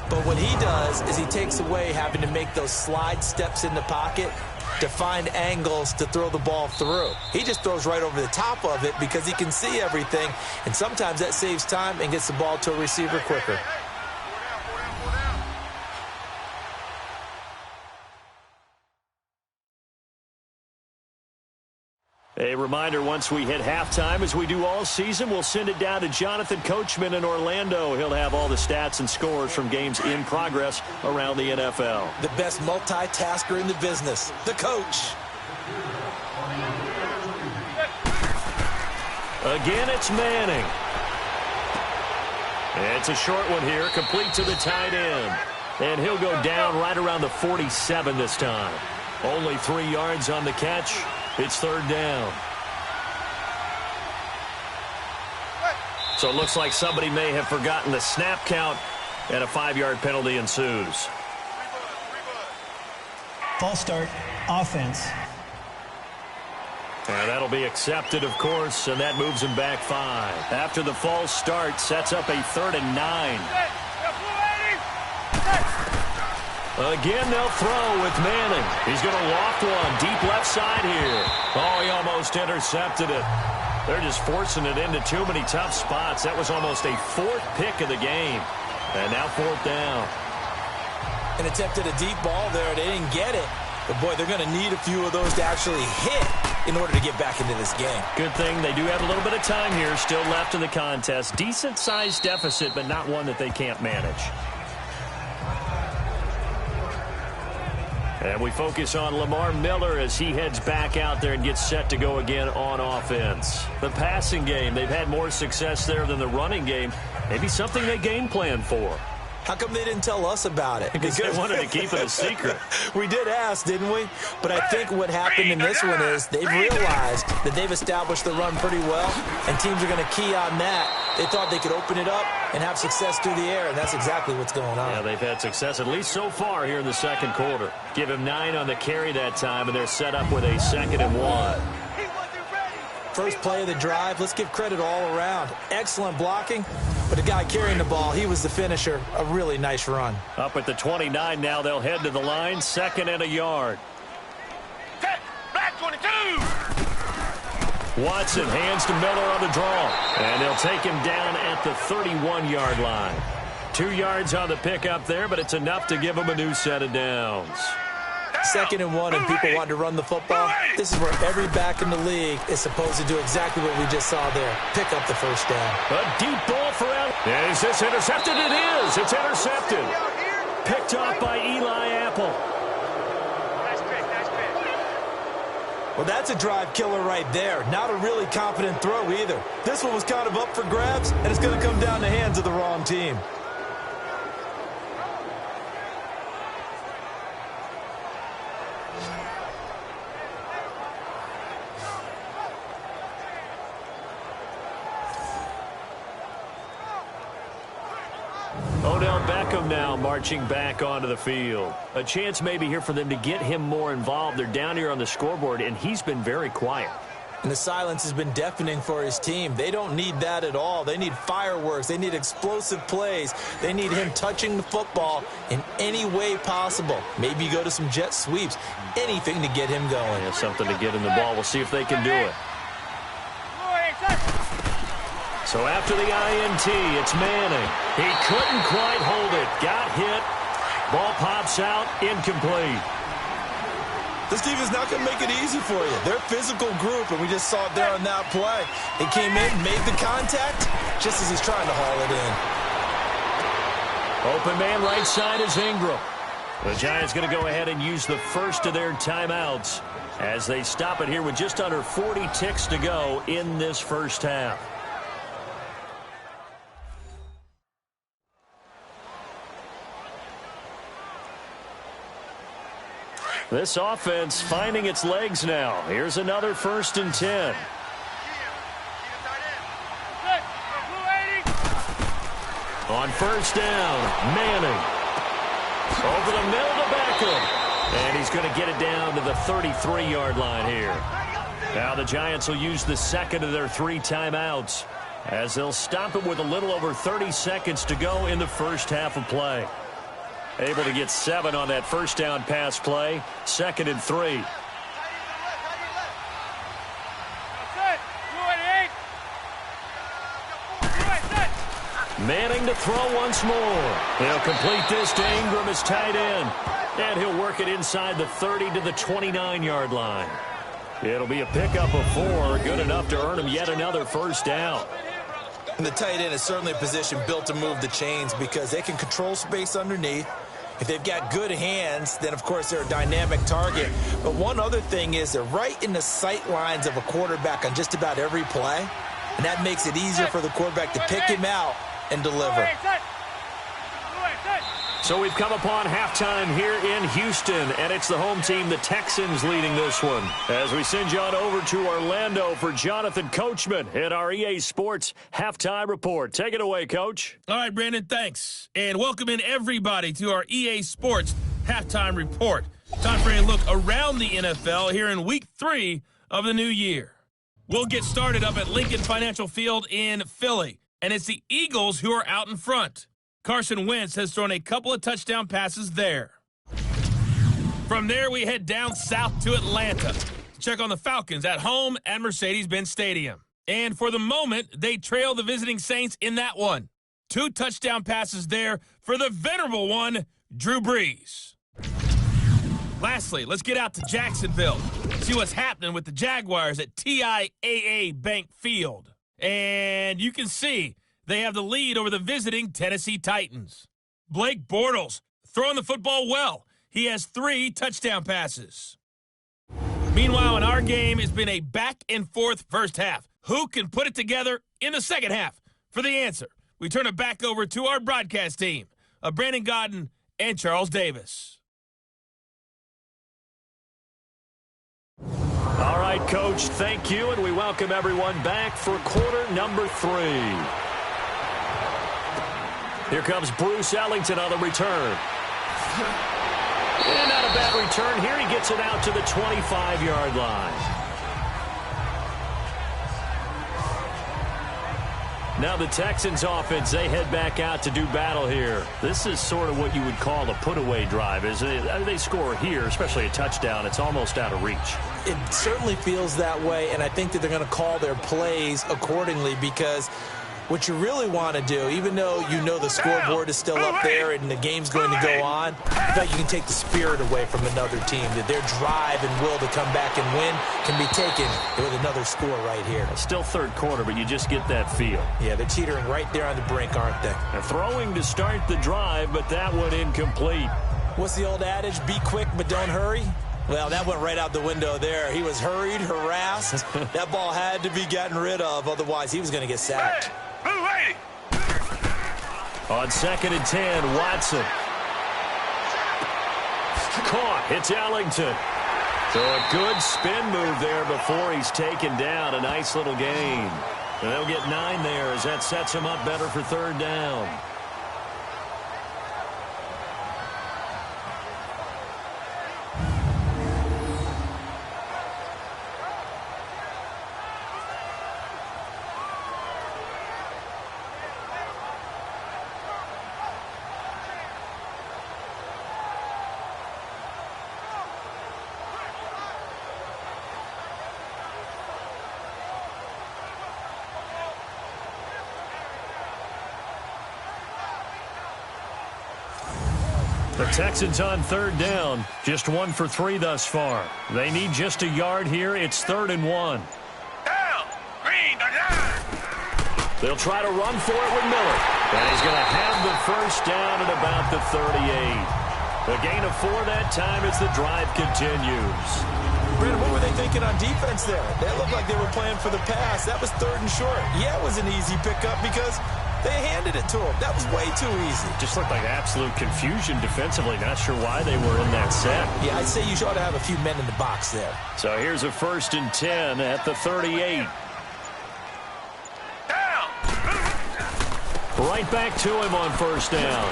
But what he does is he takes away having to make those slide steps in the pocket to find angles to throw the ball through. He just throws right over the top of it because he can see everything, and sometimes that saves time and gets the ball to a receiver quicker. A reminder, once we hit halftime, as we do all season, we'll send it down to Jonathan Coachman in Orlando. He'll have all the stats and scores from games in progress around the NFL. The best multitasker in the business, the coach. Again, it's Manning. It's a short one here, complete to the tight end. And he'll go down right around the 47 this time. Only 3 yards on the catch. It's 3rd down. So it looks like somebody may have forgotten the snap count, and a 5-yard penalty ensues. False start, offense. And that'll be accepted, of course, and that moves him back 5. After the false start, sets up a 3rd and 9. Again, they'll throw with Manning. He's going to loft one deep left side here. Oh, he almost intercepted it. They're just forcing it into too many tough spots. That was almost a 4th pick of the game. And now 4th down. And attempted a deep ball there. They didn't get it. But, boy, they're going to need a few of those to actually hit in order to get back into this game. Good thing they do have a little bit of time here still left in the contest. Decent-sized deficit, but not one that they can't manage. And we focus on Lamar Miller as he heads back out there and gets set to go again on offense. The passing game, they've had more success there than the running game. Maybe something they game plan for. How come they didn't tell us about it? Because they wanted to keep it a secret. We did ask, didn't we? But I think what happened in this one is they've realized that they've established the run pretty well, and teams are going to key on that. They thought they could open it up and have success through the air, and that's exactly what's going on. Yeah, they've had success, at least so far here in the second quarter. Give him 9 on the carry that time, and they're set up with a 2nd and 1. First play of the drive, let's give credit all around. Excellent blocking, but the guy carrying the ball, he was the finisher. A really nice run. Up at the 29 now, they'll head to the line, 2nd and a yard. Set, black 22. Watson hands to Miller on the draw, and they'll take him down at the 31-yard line. 2 yards on the pickup there, but it's enough to give him a new set of downs. 2nd and 1, and people want to run the football. This is where every back in the league is supposed to do exactly what we just saw there. Pick up the first down. A deep ball for Allen. Is this intercepted? It is. It's intercepted. Picked off by Eli Apple. Nice pick. Well, that's a drive killer right there. Not a really confident throw either. This one was kind of up for grabs, and it's going to come down the hands of the wrong team. Odell Beckham now marching back onto the field. A chance maybe here for them to get him more involved. They're down here on the scoreboard, and he's been very quiet. And the silence has been deafening for his team. They don't need that at all. They need fireworks. They need explosive plays. They need him touching the football in any way possible. Maybe go to some jet sweeps. Anything to get him going. Yeah, something to get him the ball. We'll see if they can do it. So after the INT, it's Manning. He couldn't quite hold it. Got hit. Ball pops out. Incomplete. This defense is not going to make it easy for you. They're a physical group, and we just saw it there on that play. He came in, made the contact, just as he's trying to haul it in. Open man right side is Ingram. The Giants going to go ahead and use the first of their timeouts as they stop it here with just under 40 ticks to go in this first half. This offense finding its legs now. Here's another 1st and 10. On 1st down, Manning. Over the middle to Beckham. And he's going to get it down to the 33-yard line here. Now the Giants will use the 2nd of their 3 timeouts as they'll stop it with a little over 30 seconds to go in the first half of play. Able to get 7 on that 1st down pass play. 2nd and 3. Manning to throw once more. He'll complete this to Ingram as tight end. And he'll work it inside the 30 to the 29-yard line. It'll be a pickup of 4. Good enough to earn him yet another 1st down. And the tight end is certainly a position built to move the chains because they can control space underneath. If they've got good hands, then, of course, they're a dynamic target. But one other thing is they're right in the sight lines of a quarterback on just about every play. And that makes it easier for the quarterback to pick him out and deliver. So we've come upon halftime here in Houston, and it's the home team, the Texans, leading this one. As we send you on over to Orlando for Jonathan Coachman at our EA Sports Halftime Report. Take it away, Coach. All right, Brandon, thanks. And welcome in everybody to our EA Sports Halftime Report. Time for a look around the NFL here in Week 3 of the new year. We'll get started up at Lincoln Financial Field in Philly, and it's the Eagles who are out in front. Carson Wentz has thrown a couple of touchdown passes there. From there, we head down south to Atlanta to check on the Falcons at home at Mercedes-Benz Stadium. And for the moment, they trail the visiting Saints in that one. 2 touchdown passes there for the venerable one, Drew Brees. Lastly, let's get out to Jacksonville. See what's happening with the Jaguars at TIAA Bank Field. And you can see they have the lead over the visiting Tennessee Titans. Blake Bortles throwing the football well. He has 3 touchdown passes. Meanwhile, in our game, it's been a back-and-forth first half. Who can put it together in the second half? For the answer, we turn it back over to our broadcast team of Brandon Godden and Charles Davis. All right, Coach, thank you, and we welcome everyone back for quarter number 3. Here comes Bruce Ellington on the return. And not a bad return here. He gets it out to the 25-yard line. Now the Texans offense, they head back out to do battle here. This is sort of what you would call a put-away drive. They score here, especially a touchdown, it's almost out of reach. It certainly feels that way, and I think that they're going to call their plays accordingly, because what you really want to do, even though you know the scoreboard is still up there and the game's going to go on, I feel like you can take the spirit away from another team, that their drive and will to come back and win can be taken with another score right here. Still third quarter, but you just get that feel. Yeah, they're teetering right there on the brink, aren't they? They're throwing to start the drive, but that one incomplete. What's the old adage? Be quick, but don't hurry. Well, that went right out the window there. He was hurried, harassed. That ball had to be gotten rid of, otherwise he was going to get sacked. On 2nd and 10, Watson. Caught. It's Ellington. So a good spin move there before he's taken down. A nice little gain. And they'll get 9 there as that sets him up better for 3rd down. The Texans on 3rd down. Just 1 for 3 thus far. They need just a yard here. It's 3rd and 1. Down. Green, down. They'll try to run for it with Miller. And he's going to have the first down at about the 38. A gain of 4 that time as the drive continues. Brandon, what were they thinking on defense there? They looked like they were playing for the pass. That was 3rd and short. Yeah, it was an easy pickup because they handed it to him. That was way too easy. Just looked like absolute confusion defensively. Not sure why they were in that set. Yeah, I'd say you ought to have a few men in the box there. So here's a 1st and 10 at the 38. Down. Right back to him on 1st down.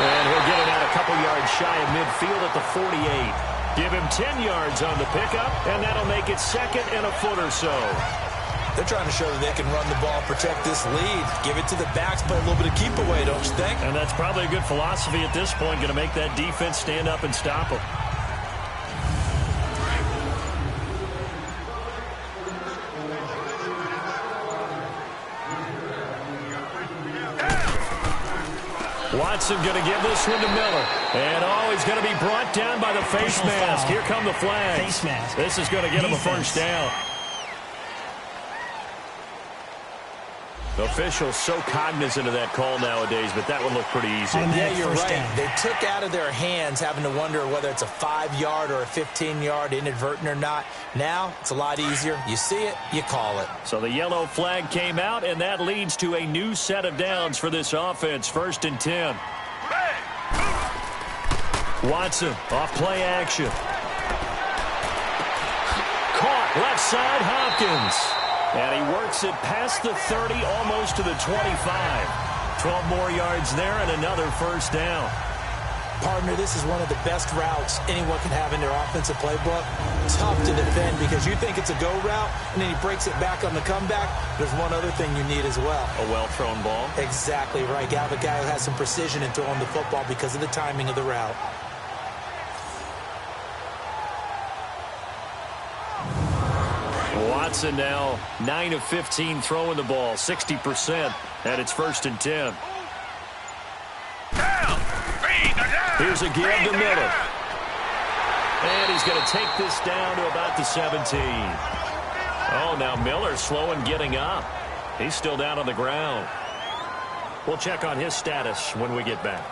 And he'll get it out a couple yards shy of midfield at the 48. Give him 10 yards on the pickup, and that'll make it 2nd and a foot or so. They're trying to show that they can run the ball, protect this lead, give it to the backs, play a little bit of keep away, don't you think? And that's probably a good philosophy at this point, going to make that defense stand up and stop them. Watson going to give this one to Miller. And he's going to be brought down by the face mask. Here come the flags. Face mask. This is going to get him a first down. Officials so cognizant of that call nowadays, but that would look pretty easy. Yeah, you're right. They took out of their hands having to wonder whether it's a 5-yard or a 15-yard, inadvertent or not. Now, it's a lot easier. You see it, you call it. So the yellow flag came out, and that leads to a new set of downs for this offense. 1st and 10. Watson, off play action. Caught, left side, Hopkins. And he works it past the 30, almost to the 25. 12 more yards there and another first down. Partner, this is one of the best routes anyone can have in their offensive playbook. Tough to defend because you think it's a go route, and then he breaks it back on the comeback. There's one other thing you need as well. A well-thrown ball. Exactly right. You have a guy who has some precision in throwing the football because of the timing of the route. Watson now 9 of 15 throwing the ball, 60%, and it's 1st and 10. Here's a give to Miller. And he's going to take this down to about the 17. Oh, now Miller slow in getting up. He's still down on the ground. We'll check on his status when we get back.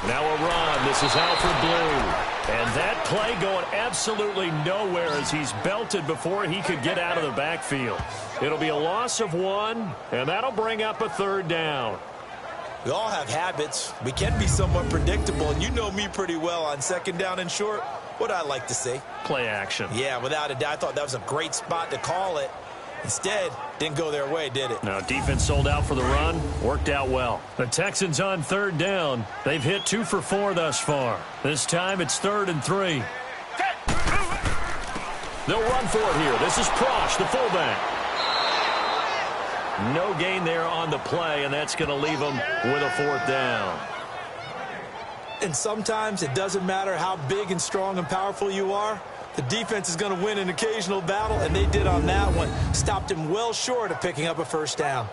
Now a run. This is Alfred Blue. And that play going absolutely nowhere as he's belted before he could get out of the backfield. It'll be a loss of 1, and that'll bring up a 3rd down. We all have habits. We can be somewhat predictable, and you know me pretty well on 2nd down and short. What I like to see? Play action. Yeah, without a doubt. I thought that was a great spot to call it. Instead, didn't go their way, did it? No, defense sold out for the run. Worked out well. The Texans on 3rd down. They've hit 2 for 4 thus far. This time it's 3rd and 3. They'll run for it here. This is Prosh, the fullback. No gain there on the play, and that's going to leave them with a 4th down. And sometimes it doesn't matter how big and strong and powerful you are. The defense is going to win an occasional battle, and they did on that one. Stopped him well short of picking up a 1st down.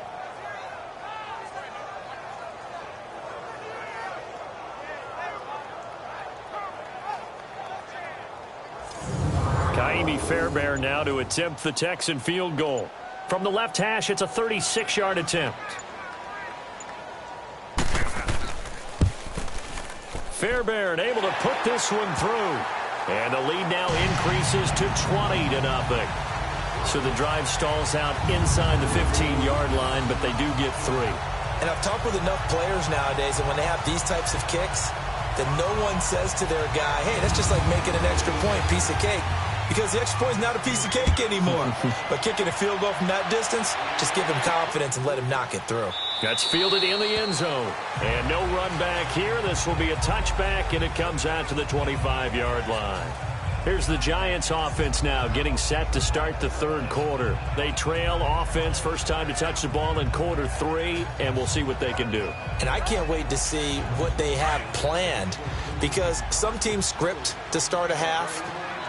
Kaimi Fairbairn now to attempt the Texan field goal. From the left hash, it's a 36-yard attempt. Fairbairn able to put this one through. And the lead now increases to 20-0. So the drive stalls out inside the 15-yard line, but they do get 3. And I've talked with enough players nowadays that when they have these types of kicks, that no one says to their guy, hey, that's just like making an extra point, piece of cake. Because the extra point is not a piece of cake anymore. But kicking a field goal from that distance, just give him confidence and let him knock it through. That's fielded in the end zone. And no run back here. This will be a touchback, and it comes out to the 25-yard line. Here's the Giants offense now getting set to start the 3rd quarter. They trail offense, first time to touch the ball in quarter 3, and we'll see what they can do. And I can't wait to see what they have planned, because some teams script to start a half.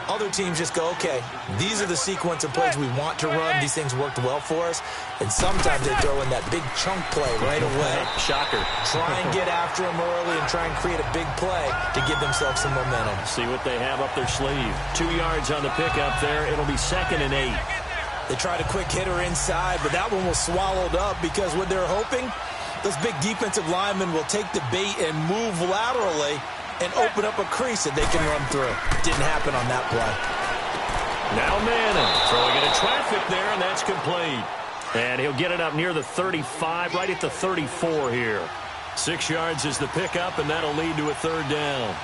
Other teams just go, okay, these are the sequence of plays we want to run. These things worked well for us. And sometimes they throw in that big chunk play right away. Shocker. Try and get after them early and try and create a big play to give themselves some momentum. See what they have up their sleeve. 2 yards on the pickup there. It'll be 2nd and 8. They tried a quick hitter inside, but that one was swallowed up because what they're hoping, those big defensive linemen will take the bait and move laterally and open up a crease that they can run through. Didn't happen on that play. Now Manning throwing into traffic there, and that's complete. And he'll get it up near the 35, right at the 34 here. 6 yards is the pickup, and that'll lead to a 3rd down.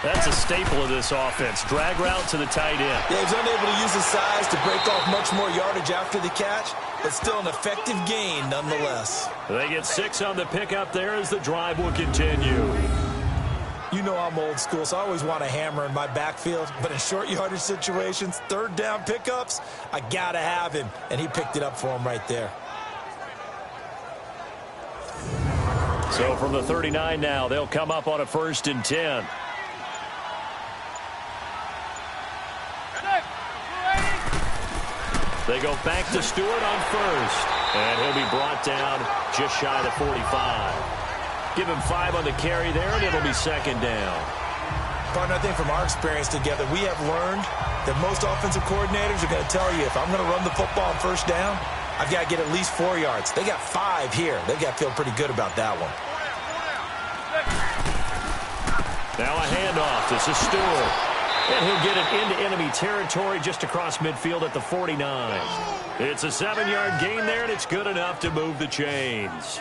That's a staple of this offense. Drag route to the tight end. Yeah, he's unable to use his size to break off much more yardage after the catch, but still an effective gain nonetheless. They get 6 on the pickup there as the drive will continue. You know I'm old school, so I always want a hammer in my backfield. But in short yardage situations, 3rd down pickups, I got to have him. And he picked it up for him right there. So from the 39 now, they'll come up on a 1st and 10. They go back to Stewart on 1st. And he'll be brought down just shy of the 45. Give him 5 on the carry there, and it'll be 2nd down. Partner, I think from our experience together, we have learned that most offensive coordinators are going to tell you, if I'm going to run the football on 1st down, I've got to get at least 4 yards. They got 5 here. They've got to feel pretty good about that one. Now a handoff. This is Stewart. And he'll get it into enemy territory just across midfield at the 49. It's a 7-yard gain there, and it's good enough to move the chains.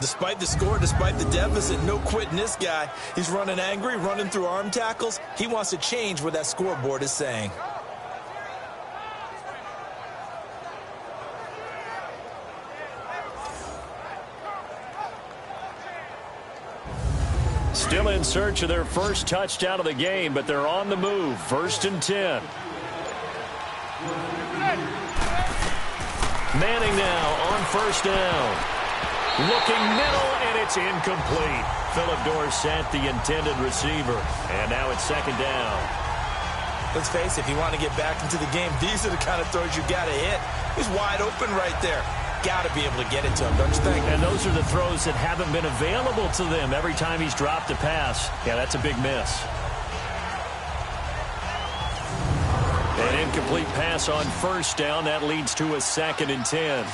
Despite the score, despite the deficit, no quitting this guy. He's running angry, running through arm tackles. He wants to change what that scoreboard is saying. Still in search of their first touchdown of the game, but they're on the move. 1st and 10. Manning now on first down. Looking middle, and it's incomplete. Philip Dorsett, the intended receiver. And now it's second down. Let's face it, if you want to get back into the game, these are the kind of throws you got to hit. He's wide open right there. Got to be able to get it to him, don't you think? And those are the throws that haven't been available to them every time he's dropped a pass. Yeah, that's a big miss. An incomplete pass on first down. That leads to a 2nd and 10.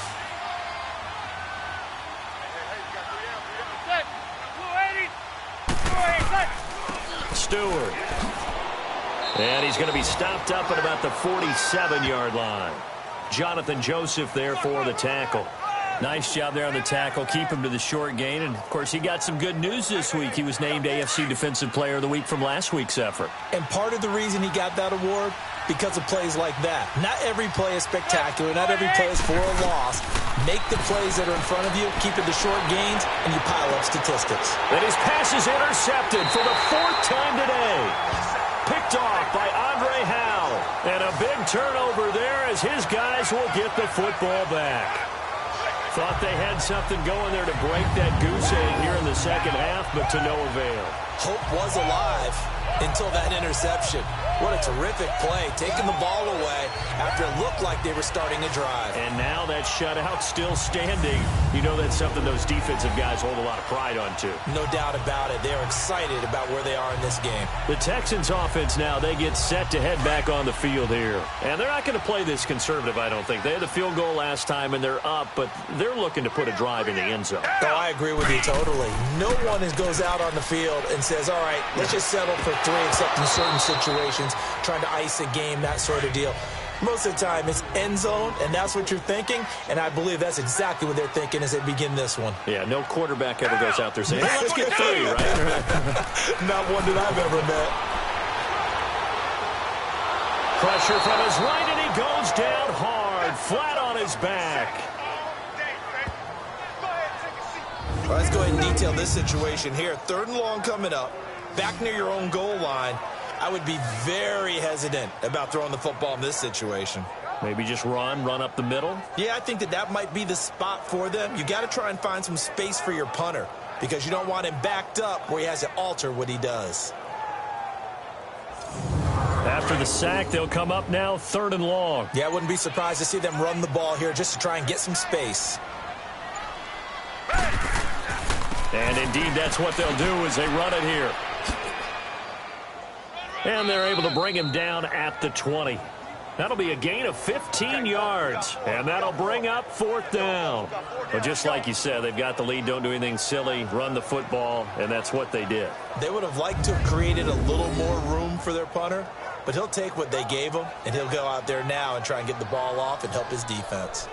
Stewart. And he's going to be stopped up at about the 47-yard line. Jonathan Joseph there for the tackle. Nice job there on the tackle. Keep him to the short gain. And, of course, he got some good news this week. He was named AFC Defensive Player of the Week from last week's effort. And part of the reason he got that award, because of plays like that. Not every play is spectacular. Not every play is for a loss. Make the plays that are in front of you, keep it to short gains, and you pile up statistics. And his pass is intercepted for the 4th time today. Picked off by Andre Howe. And a big turnover there as his guys will get the football back. Thought they had something going there to break that goose egg here in the second half, but to no avail. Hope was alive until that interception. What a terrific play, taking the ball away after it looked like they were starting to drive. And now that shutout still standing. You know that's something those defensive guys hold a lot of pride on, too. No doubt about it. They're excited about where they are in this game. The Texans offense now, they get set to head back on the field here. And they're not going to play this conservative, I don't think. They had the field goal last time, and they're up, but they're looking to put a drive in the end zone. Oh, I agree with you totally. No one goes out on the field and says, all right, let's just settle for 3, except in certain situations, trying to ice a game, that sort of deal. Most of the time, it's end zone, and that's what you're thinking, and I believe that's exactly what they're thinking as they begin this one. Yeah, no quarterback ever goes out there saying, hey, let's get 3, right? Not one that I've ever met. Pressure from his right, and he goes down hard, flat on his back. All right, let's go ahead and detail this situation here. 3rd and long coming up, back near your own goal line. I would be very hesitant about throwing the football in this situation. Maybe just run up the middle? Yeah, I think that might be the spot for them. You got to try and find some space for your punter because you don't want him backed up where he has to alter what he does. After the sack, they'll come up now 3rd and long. Yeah, I wouldn't be surprised to see them run the ball here just to try and get some space. And indeed, that's what they'll do as they run it here. And they're able to bring him down at the 20. That'll be a gain of 15 yards. And that'll bring up 4th down. But just like you said, they've got the lead. Don't do anything silly. Run the football. And that's what they did. They would have liked to have created a little more room for their punter. But he'll take what they gave him. And he'll go out there now and try and get the ball off and help his defense.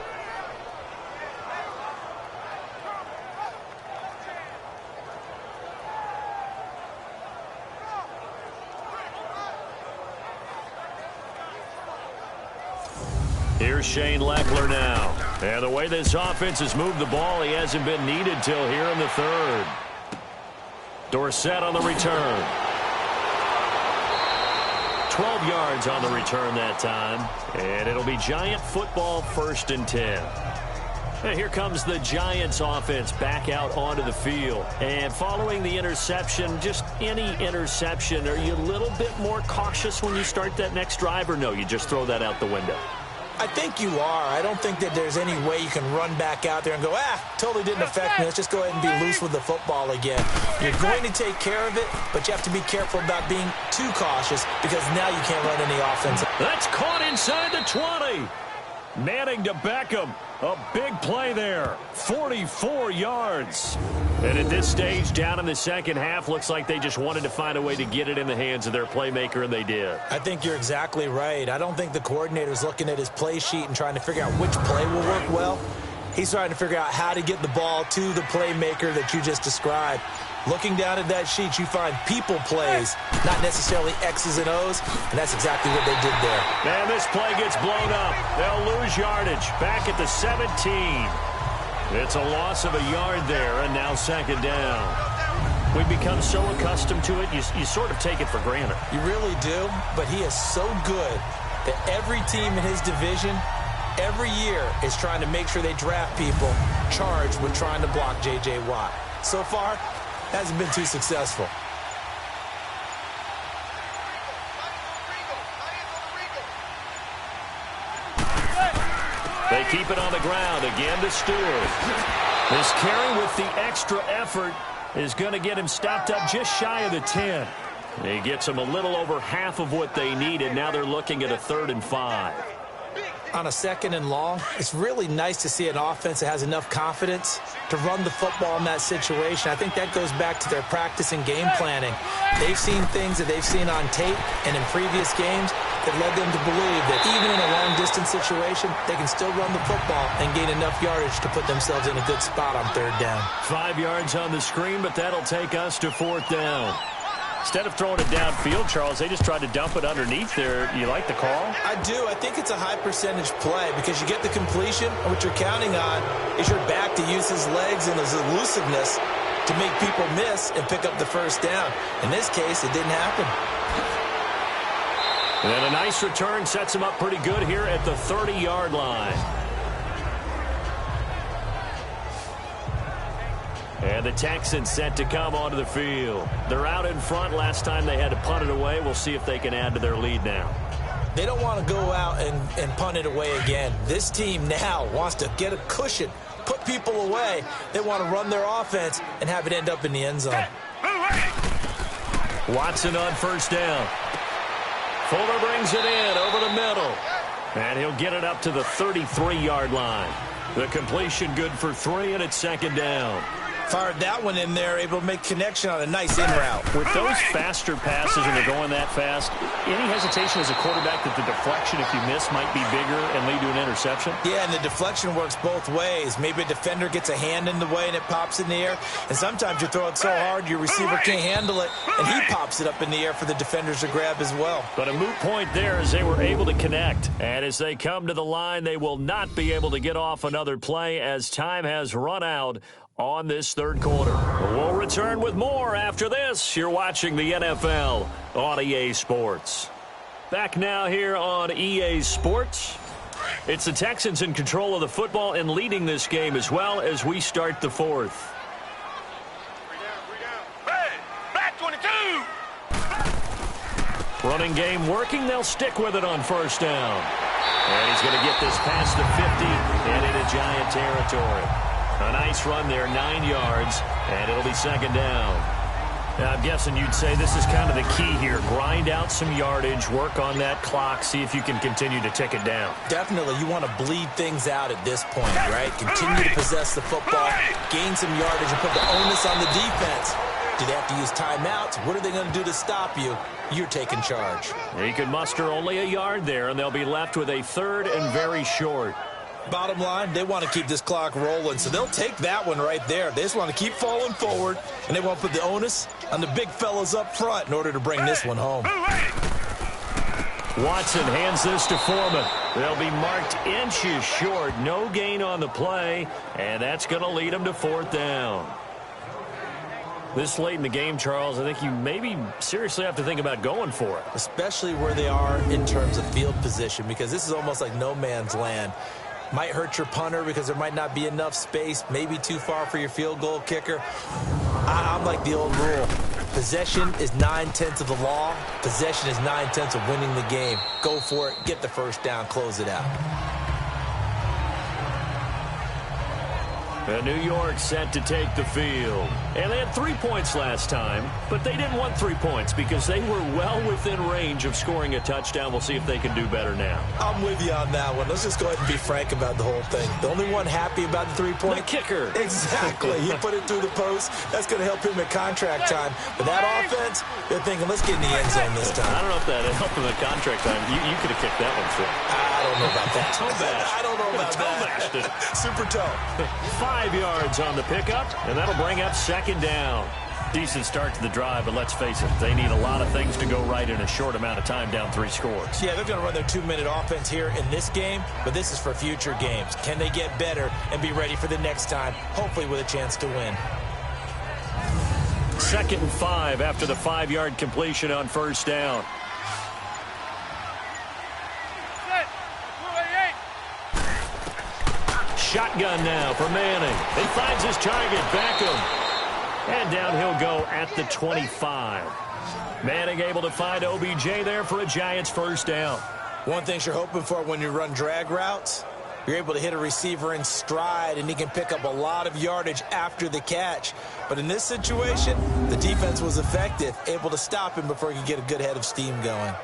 Here's Shane Lechler now. And the way this offense has moved the ball, he hasn't been needed till here in the 3rd. Dorsett on the return. 12 yards on the return that time. And it'll be Giant football 1st and 10. And here comes the Giants offense back out onto the field. And following the interception, just any interception, are you a little bit more cautious when you start that next drive, or no, you just throw that out the window? I think you are. I don't think that there's any way you can run back out there and go, totally didn't affect me. Let's just go ahead and be loose with the football again. You're going to take care of it, but you have to be careful about being too cautious because now you can't run any offense. That's caught inside the 20. Manning to Beckham. A big play there. 44 yards. And at this stage, down in the second half, looks like they just wanted to find a way to get it in the hands of their playmaker, and they did. I think you're exactly right. I don't think the coordinator's looking at his play sheet and trying to figure out which play will work well. He's trying to figure out how to get the ball to the playmaker that you just described. Looking down at that sheet, you find people plays, not necessarily X's and O's, and that's exactly what they did there. And this play gets blown up. They'll lose yardage back at the 17. It's a loss of a yard there, and now 2nd down. We've become so accustomed to it, you sort of take it for granted. You really do, but he is so good that every team in his division every year is trying to make sure they draft people charged with trying to block J.J. Watt. So far, hasn't been too successful. They keep it on the ground again to Stewart. This carry with the extra effort is going to get him stopped up just shy of the 10. He gets them a little over half of what they needed. Now they're looking at a 3rd and 5. On a 2nd and long, it's really nice to see an offense that has enough confidence to run the football in that situation. I think that goes back to their practice and game planning. They've seen things that they've seen on tape and in previous games that led them to believe that even in a long-distance situation, they can still run the football and gain enough yardage to put themselves in a good spot on 3rd down. 5 yards on the screen, but that'll take us to 4th down. Instead of throwing it downfield, Charles, they just tried to dump it underneath there. You like the call? I do. I think it's a high-percentage play because you get the completion, and what you're counting on is your back to use his legs and his elusiveness to make people miss and pick up the 1st down. In this case, it didn't happen. And a nice return sets him up pretty good here at the 30-yard line. And the Texans set to come onto the field. They're out in front. Last time they had to punt it away. We'll see if they can add to their lead now. They don't want to go out and punt it away again. This team now wants to get a cushion, put people away. They want to run their offense and have it end up in the end zone. Watson on 1st down. Fuller brings it in over the middle. And he'll get it up to the 33-yard line. The completion good for 3, and it's 2nd down. Fired that one in there, able to make connection on a nice in route. With those faster passes and they're going that fast, any hesitation as a quarterback that the deflection, if you miss, might be bigger and lead to an interception? Yeah, and the deflection works both ways. Maybe a defender gets a hand in the way and it pops in the air. And sometimes you throw it so hard your receiver can't handle it, and he pops it up in the air for the defenders to grab as well. But a moot point there as they were able to connect. And as they come to the line, they will not be able to get off another play as time has run out on this 3rd quarter. We'll return with more after this. You're watching the NFL on EA Sports. Back now here on EA Sports. It's the Texans in control of the football and leading this game as well as we start the 4th. Hey, back 22. Running game working. They'll stick with it on 1st down. And he's going to get this past the 50 and into Giant territory. A nice run there, 9 yards, and it'll be 2nd down. Now, I'm guessing you'd say this is kind of the key here. Grind out some yardage, work on that clock, see if you can continue to tick it down. Definitely. You want to bleed things out at this point, right? Continue to possess the football, gain some yardage, and put the onus on the defense. Do they have to use timeouts? What are they going to do to stop you? You're taking charge. He can muster only a yard there, and they'll be left with a 3rd and very short. Bottom line, they want to keep this clock rolling, so they'll take that one right there. They just want to keep falling forward, and they want to put the onus on the big fellas up front in order to bring this one home. Watson hands this to Foreman. They'll be marked inches short. No gain on the play, and that's going to lead them to 4th down. This late in the game, Charles, I think you maybe seriously have to think about going for it. Especially where they are in terms of field position, because this is almost like no man's land. Might hurt your punter because there might not be enough space, maybe too far for your field goal kicker. I'm like the old rule. Possession is 9/10 of the law. Possession is 9/10 of winning the game. Go for it. Get the 1st down. Close it out. And New York set to take the field. And they had 3 points last time, but they didn't want 3 points because they were well within range of scoring a touchdown. We'll see if they can do better now. I'm with you on that one. Let's just go ahead and be frank about the whole thing. The only one happy about the 3-point? The kicker. Exactly. He put it through the post. That's going to help him at contract time. But that offense, they're thinking, let's get in the end zone this time. I don't know if that helped him at contract time. You could have kicked that one through. I don't know about that. Toe bash. I don't know about that. Super toe. 5 yards on the pickup, and that'll bring up 2nd down. Decent start to the drive, but let's face it, they need a lot of things to go right in a short amount of time, down 3 scores. Yeah, they're going to run their 2-minute offense here in this game, but this is for future games. Can they get better and be ready for the next time, hopefully with a chance to win? 2nd and 5 after the 5-yard completion on 1st down. Shotgun now for Manning. He finds his target, Beckham. And down he'll go at the 25. Manning able to find OBJ there for a Giants first down. One thing you're hoping for when you run drag routes, you're able to hit a receiver in stride, and he can pick up a lot of yardage after the catch. But in this situation, the defense was effective, able to stop him before he could get a good head of steam going.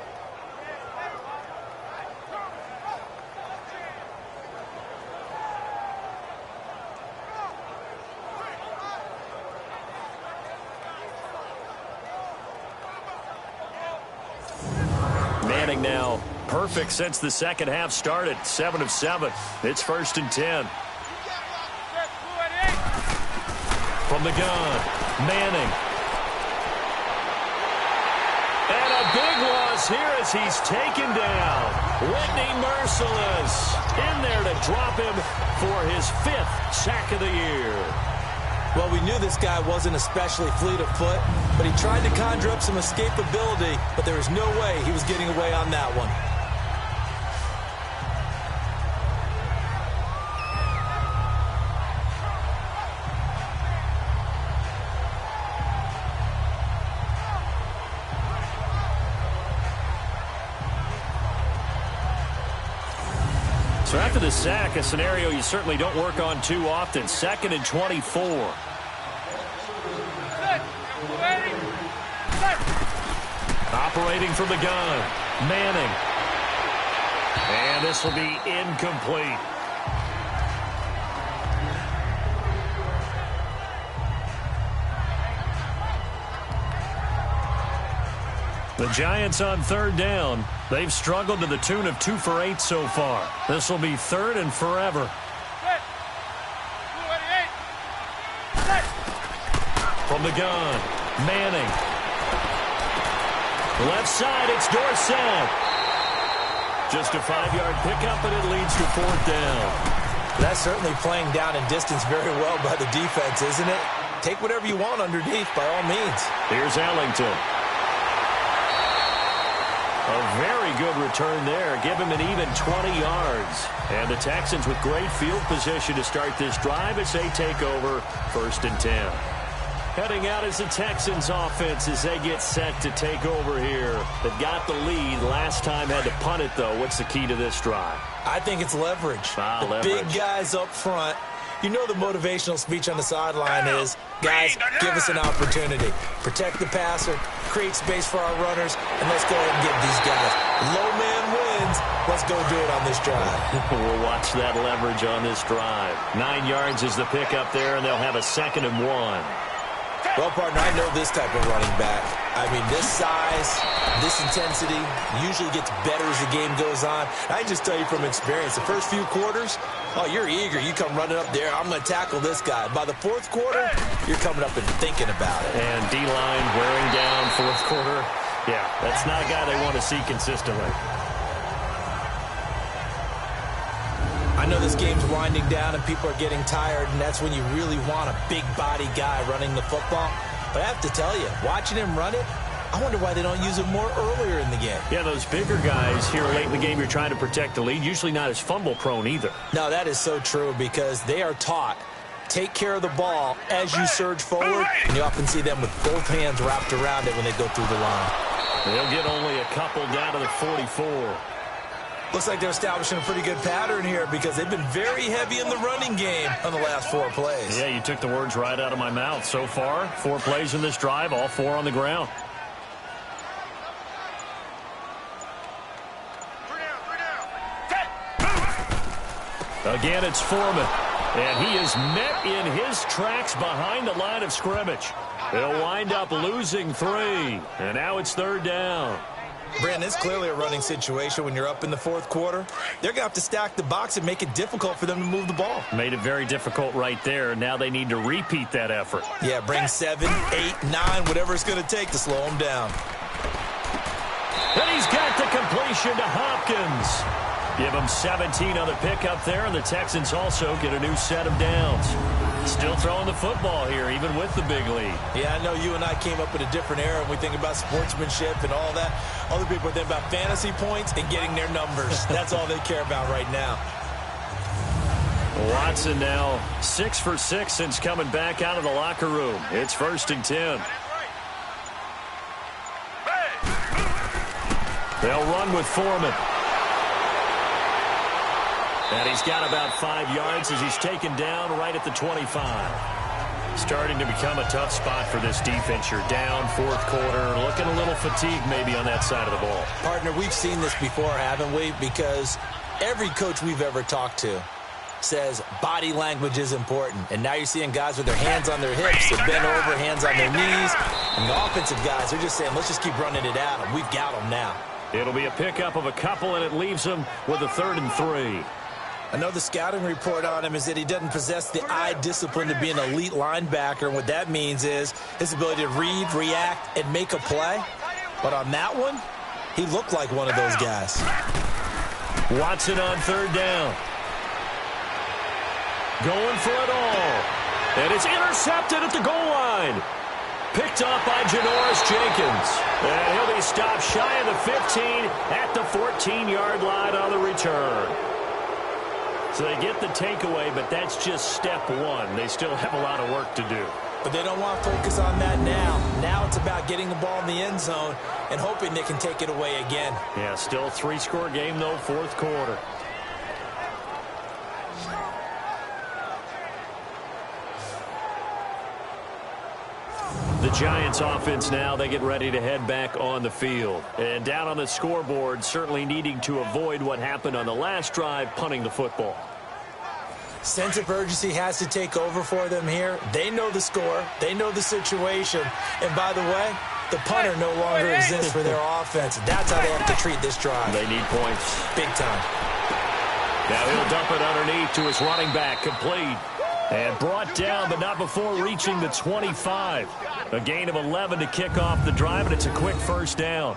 Manning now perfect since the second half started. 7 of 7. It's 1st and 10. From the gun, Manning. And a big loss here as he's taken down. Whitney merciless in there to drop him for his 5th sack of the year. Well, we knew this guy wasn't especially fleet of foot, but he tried to conjure up some escapability, but there was no way he was getting away on that one. So after the sack, a scenario you certainly don't work on too often. 2nd and 24. Operating from the gun, Manning. And this will be incomplete. The Giants on 3rd down. They've struggled to the tune of 2 for 8 so far. This will be 3rd and forever. From the gun, Manning. Left side, it's Dorsett. Just a 5-yard pickup, and it leads to 4th down. That's certainly playing down in distance very well by the defense, isn't it? Take whatever you want underneath, by all means. Here's Ellington. A very good return there. Give him an even 20 yards. And the Texans with great field position to start this drive as they take over 1st and 10. Heading out is the Texans offense as they get set to take over here. They've got the lead. Last time had to punt it, though. What's the key to this drive? I think it's leverage. Leverage. Big guys up front. You know the motivational speech on the sideline is, guys, give us an opportunity. Protect the passer, create space for our runners, and let's go ahead and get these guys. Low man wins. Let's go do it on this drive. We'll watch that leverage on this drive. 9 yards is the pickup there, and they'll have a 2nd and 1. Well, partner, I know this type of running back. I mean, this size, this intensity usually gets better as the game goes on. I can just tell you from experience, the first few quarters, oh, you're eager. You come running up there. I'm going to tackle this guy. By the 4th quarter, you're coming up and thinking about it. And D-line wearing down 4th quarter. Yeah, that's not a guy they want to see consistently. I know this game's winding down and people are getting tired, and that's when you really want a big-body guy running the football. But I have to tell you, watching him run it, I wonder why they don't use him more earlier in the game. Yeah, those bigger guys here late in the game, you're trying to protect the lead, usually not as fumble-prone either. No, that is so true because they are taught, take care of the ball as you surge forward, and you often see them with both hands wrapped around it when they go through the line. They'll get only a couple down to the 44. Looks like they're establishing a pretty good pattern here because they've been very heavy in the running game on the last 4 plays. Yeah, you took the words right out of my mouth. So far, 4 plays in this drive, all 4 on the ground. Again, it's Foreman. And he is met in his tracks behind the line of scrimmage. They'll wind up losing 3. And now it's 3rd down. Brandon, it's clearly a running situation when you're up in the 4th quarter. They're going to have to stack the box and make it difficult for them to move the ball. Made it very difficult right there. Now they need to repeat that effort. Yeah, bring 7, 8, 9, whatever it's going to take to slow them down. And he's got the completion to Hopkins. Give him 17 on the pickup there, and the Texans also get a new set of downs. Still throwing the football here, even with the big lead. Yeah, I know you and I came up in a different era, and we think about sportsmanship and all that. Other people are thinking about fantasy points and getting their numbers. That's all they care about right now. Watson now 6 for 6 since coming back out of the locker room. It's 1st and 10. They'll run with Foreman. And he's got about 5 yards as he's taken down right at the 25. Starting to become a tough spot for this defense. You're down 4th quarter, looking a little fatigued maybe on that side of the ball. Partner, we've seen this before, haven't we? Because every coach we've ever talked to says body language is important. And now you're seeing guys with their hands on their hips, they're bent over, hands on their knees. And the offensive guys are just saying, let's just keep running it at them. We've got them now. It'll be a pickup of a couple, and it leaves them with a 3rd and 3. I know the scouting report on him is that he doesn't possess the eye discipline to be an elite linebacker. And what that means is his ability to read, react, and make a play. But on that one, he looked like one of those guys. Watson on 3rd down. Going for it all. And it's intercepted at the goal line. Picked up by Janoris Jenkins. And he'll be stopped shy of the 15 at the 14-yard line on the return. So they get the takeaway, but that's just step one. They still have a lot of work to do. But they don't want to focus on that now. Now it's about getting the ball in the end zone and hoping they can take it away again. Yeah, still 3-score game, though, 4th quarter. The Giants offense now, they get ready to head back on the field. And down on the scoreboard, certainly needing to avoid what happened on the last drive, punting the football. Sense of urgency has to take over for them here. They know the score. They know the situation. And by the way, the punter no longer exists for their offense. That's how they have to treat this drive. They need points. Big time. Now he'll dump it underneath to his running back, complete. And brought down, but not before reaching the 25. A gain of 11 to kick off the drive, and it's a quick 1st down.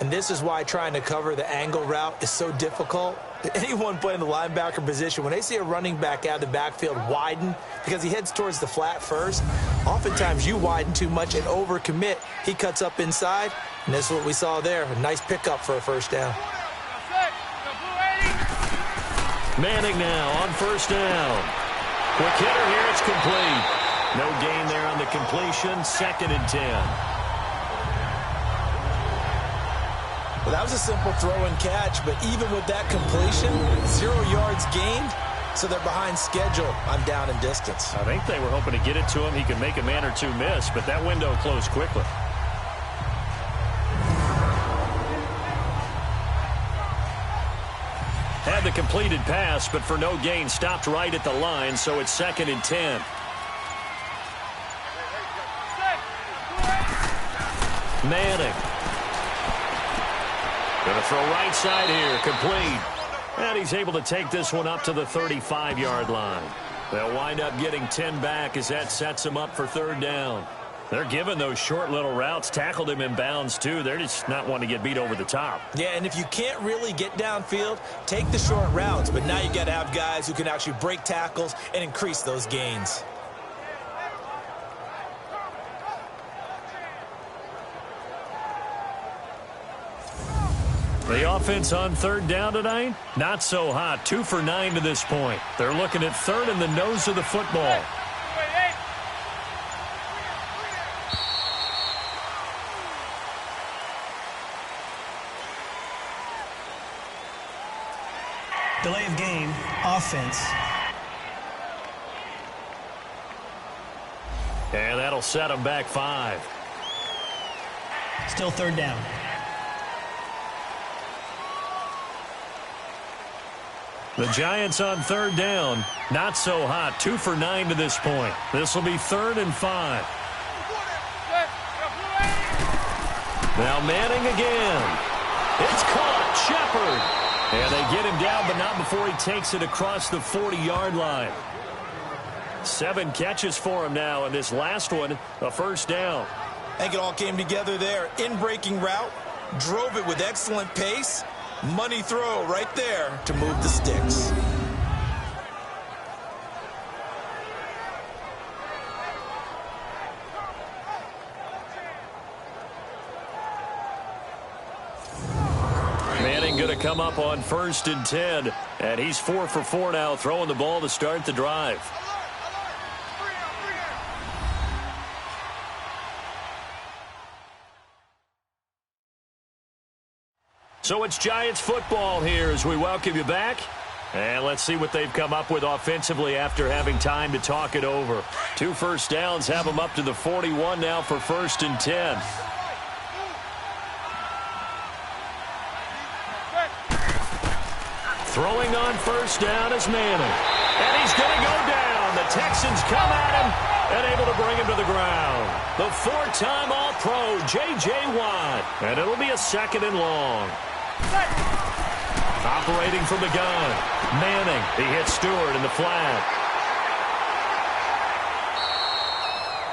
And this is why trying to cover the angle route is so difficult. Anyone playing the linebacker position, when they see a running back out of the backfield widen because he heads towards the flat first, oftentimes you widen too much and overcommit. He cuts up inside, and this is what we saw there. A nice pickup for a 1st down. Manning now on 1st down. Quick hitter here, it's complete. No gain there on the completion, 2nd and 10. Well, that was a simple throw and catch, but even with that completion, 0 yards gained, so they're behind schedule on down and distance. I think they were hoping to get it to him. He could make a man or two miss, but that window closed quickly. Had the completed pass, but for no gain, stopped right at the line, so it's 2nd and 10. Manning. Gonna throw right side here, complete. And he's able to take this one up to the 35-yard line. They'll wind up getting 10 back as that sets them up for 3rd down. They're giving those short little routes, tackled him in bounds, too. They're just not wanting to get beat over the top. Yeah, and if you can't really get downfield, take the short routes. But now you got to have guys who can actually break tackles and increase those gains. The offense on 3rd down tonight, not so hot. 2 for 9 to this point. They're looking at 3rd in the nose of the football. Delay of game, offense. And that'll set them back 5. Still 3rd down. The Giants on 3rd down, not so hot. 2 for 9 to this point. This will be 3rd and 5. Now Manning again. It's caught. Shepard. And they get him down, but not before he takes it across the 40-yard line. 7 catches for him now, and this last one, a 1st down. I think it all came together there. In-breaking route, drove it with excellent pace. Money throw right there to move the sticks. Manning going to come up on 1st and 10. And he's 4 for 4 now, throwing the ball to start the drive. So it's Giants football here as we welcome you back. And let's see what they've come up with offensively after having time to talk it over. 2 first downs have them up to the 41 now for 1st and 10. Throwing on 1st down is Manning. And he's going to go down. The Texans come at him and able to bring him to the ground. The 4-time All-Pro, J.J. Watt. And it'll be a 2nd and long. Operating from the gun. Manning. He hits Stewart in the flat.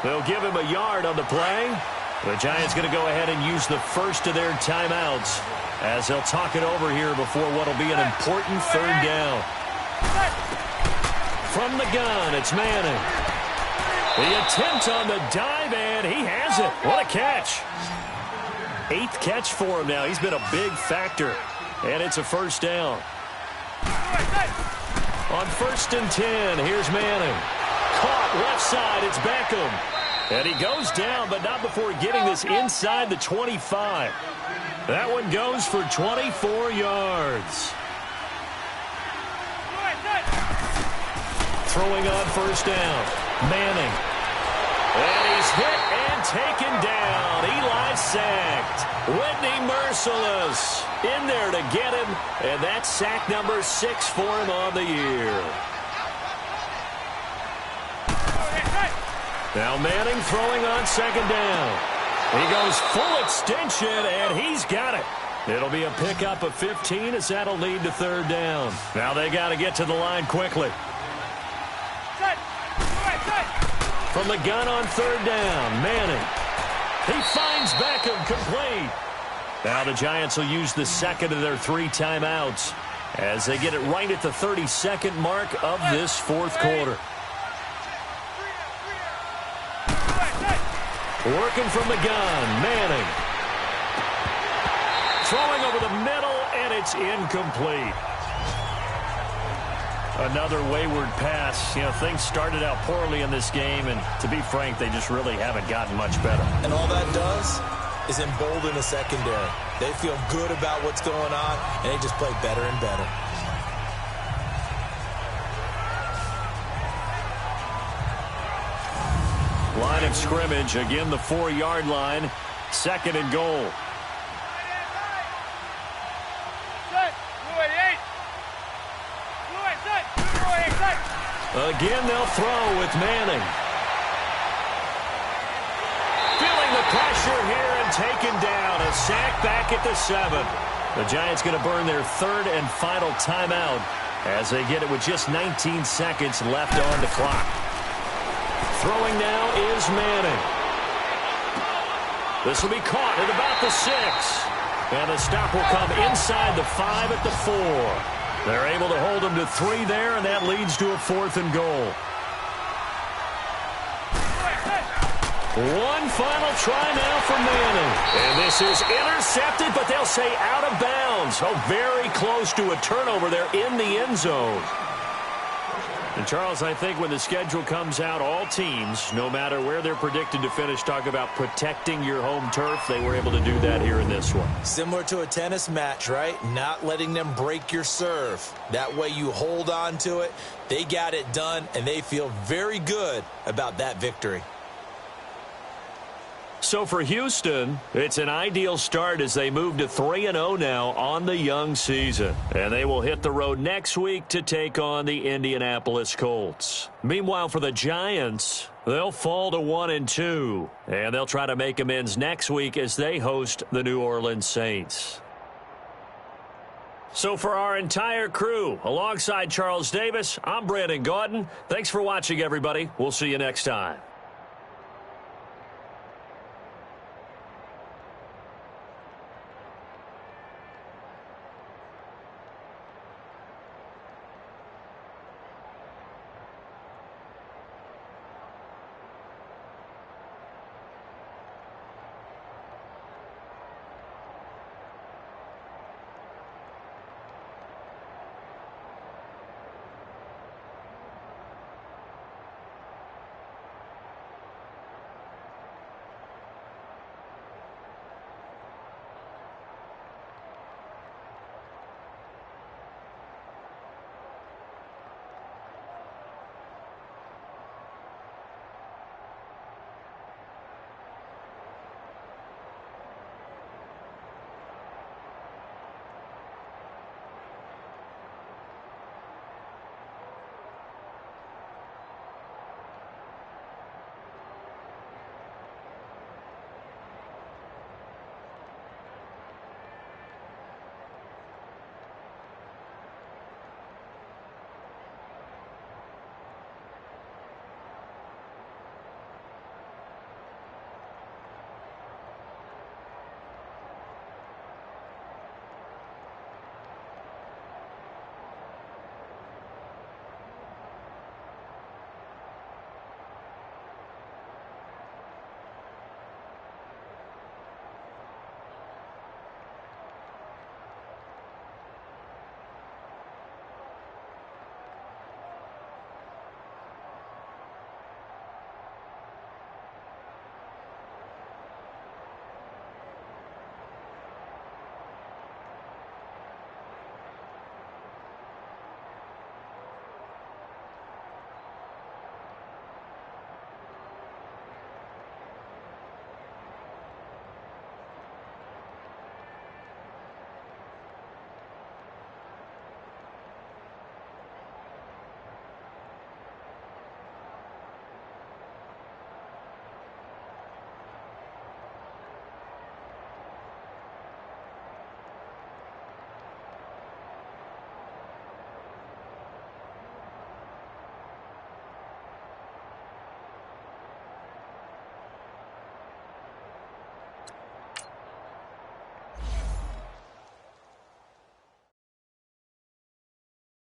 They'll give him a yard on the play. The Giants going to go ahead and use the first of their timeouts as they'll talk it over here before what will be an important 3rd down. From the gun, it's Manning. The attempt on the dive, and he has it. What a catch. 8th catch for him now. He's been a big factor. And it's a 1st down. On 1st and 10, here's Manning. Caught left side, it's Beckham. And he goes down, but not before getting this inside the 25. That one goes for 24 yards. Throwing on 1st down. Manning. And he's hit and taken down. Eli sacked. Whitney merciless in there to get him. And that's sack number 6 for him on the year. Now Manning throwing on 2nd down. He goes full extension, and he's got it. It'll be a pickup of 15 as that'll lead to 3rd down. Now they got to get to the line quickly. From the gun on 3rd down, Manning. He finds Beckham complete. Now the Giants will use the 2nd of their 3 timeouts as they get it right at the 32nd mark of this 4th quarter. Working from the gun, Manning. Throwing over the middle, and it's incomplete. Another wayward pass. You know, things started out poorly in this game, and to be frank, they just really haven't gotten much better. And all that does is embolden the secondary. They feel good about what's going on, and they just play better and better. Line of scrimmage, again the 4-yard line. 2nd and goal. Again, they'll throw with Manning. Feeling the pressure here and taken down. A sack back at the 7. The Giants going to burn their 3rd and final timeout as they get it with just 19 seconds left on the clock. Throwing now is Manning. This will be caught at about the 6. And the stop will come inside the 5 at the 4. They're able to hold them to 3 there, and that leads to a 4th and goal. One final try now for Manning. And this is intercepted, but they'll say out of bounds. Oh, very close to a turnover there in the end zone. And, Charles, I think when the schedule comes out, all teams, no matter where they're predicted to finish, talk about protecting your home turf. They were able to do that here in this one. Similar to a tennis match, right? Not letting them break your serve. That way you hold on to it. They got it done, and they feel very good about that victory. So for Houston, it's an ideal start as they move to 3-0 now on the young season. And they will hit the road next week to take on the Indianapolis Colts. Meanwhile, for the Giants, they'll fall to 1-2. And they'll try to make amends next week as they host the New Orleans Saints. So for our entire crew, alongside Charles Davis, I'm Brandon Gaudin. Thanks for watching, everybody. We'll see you next time.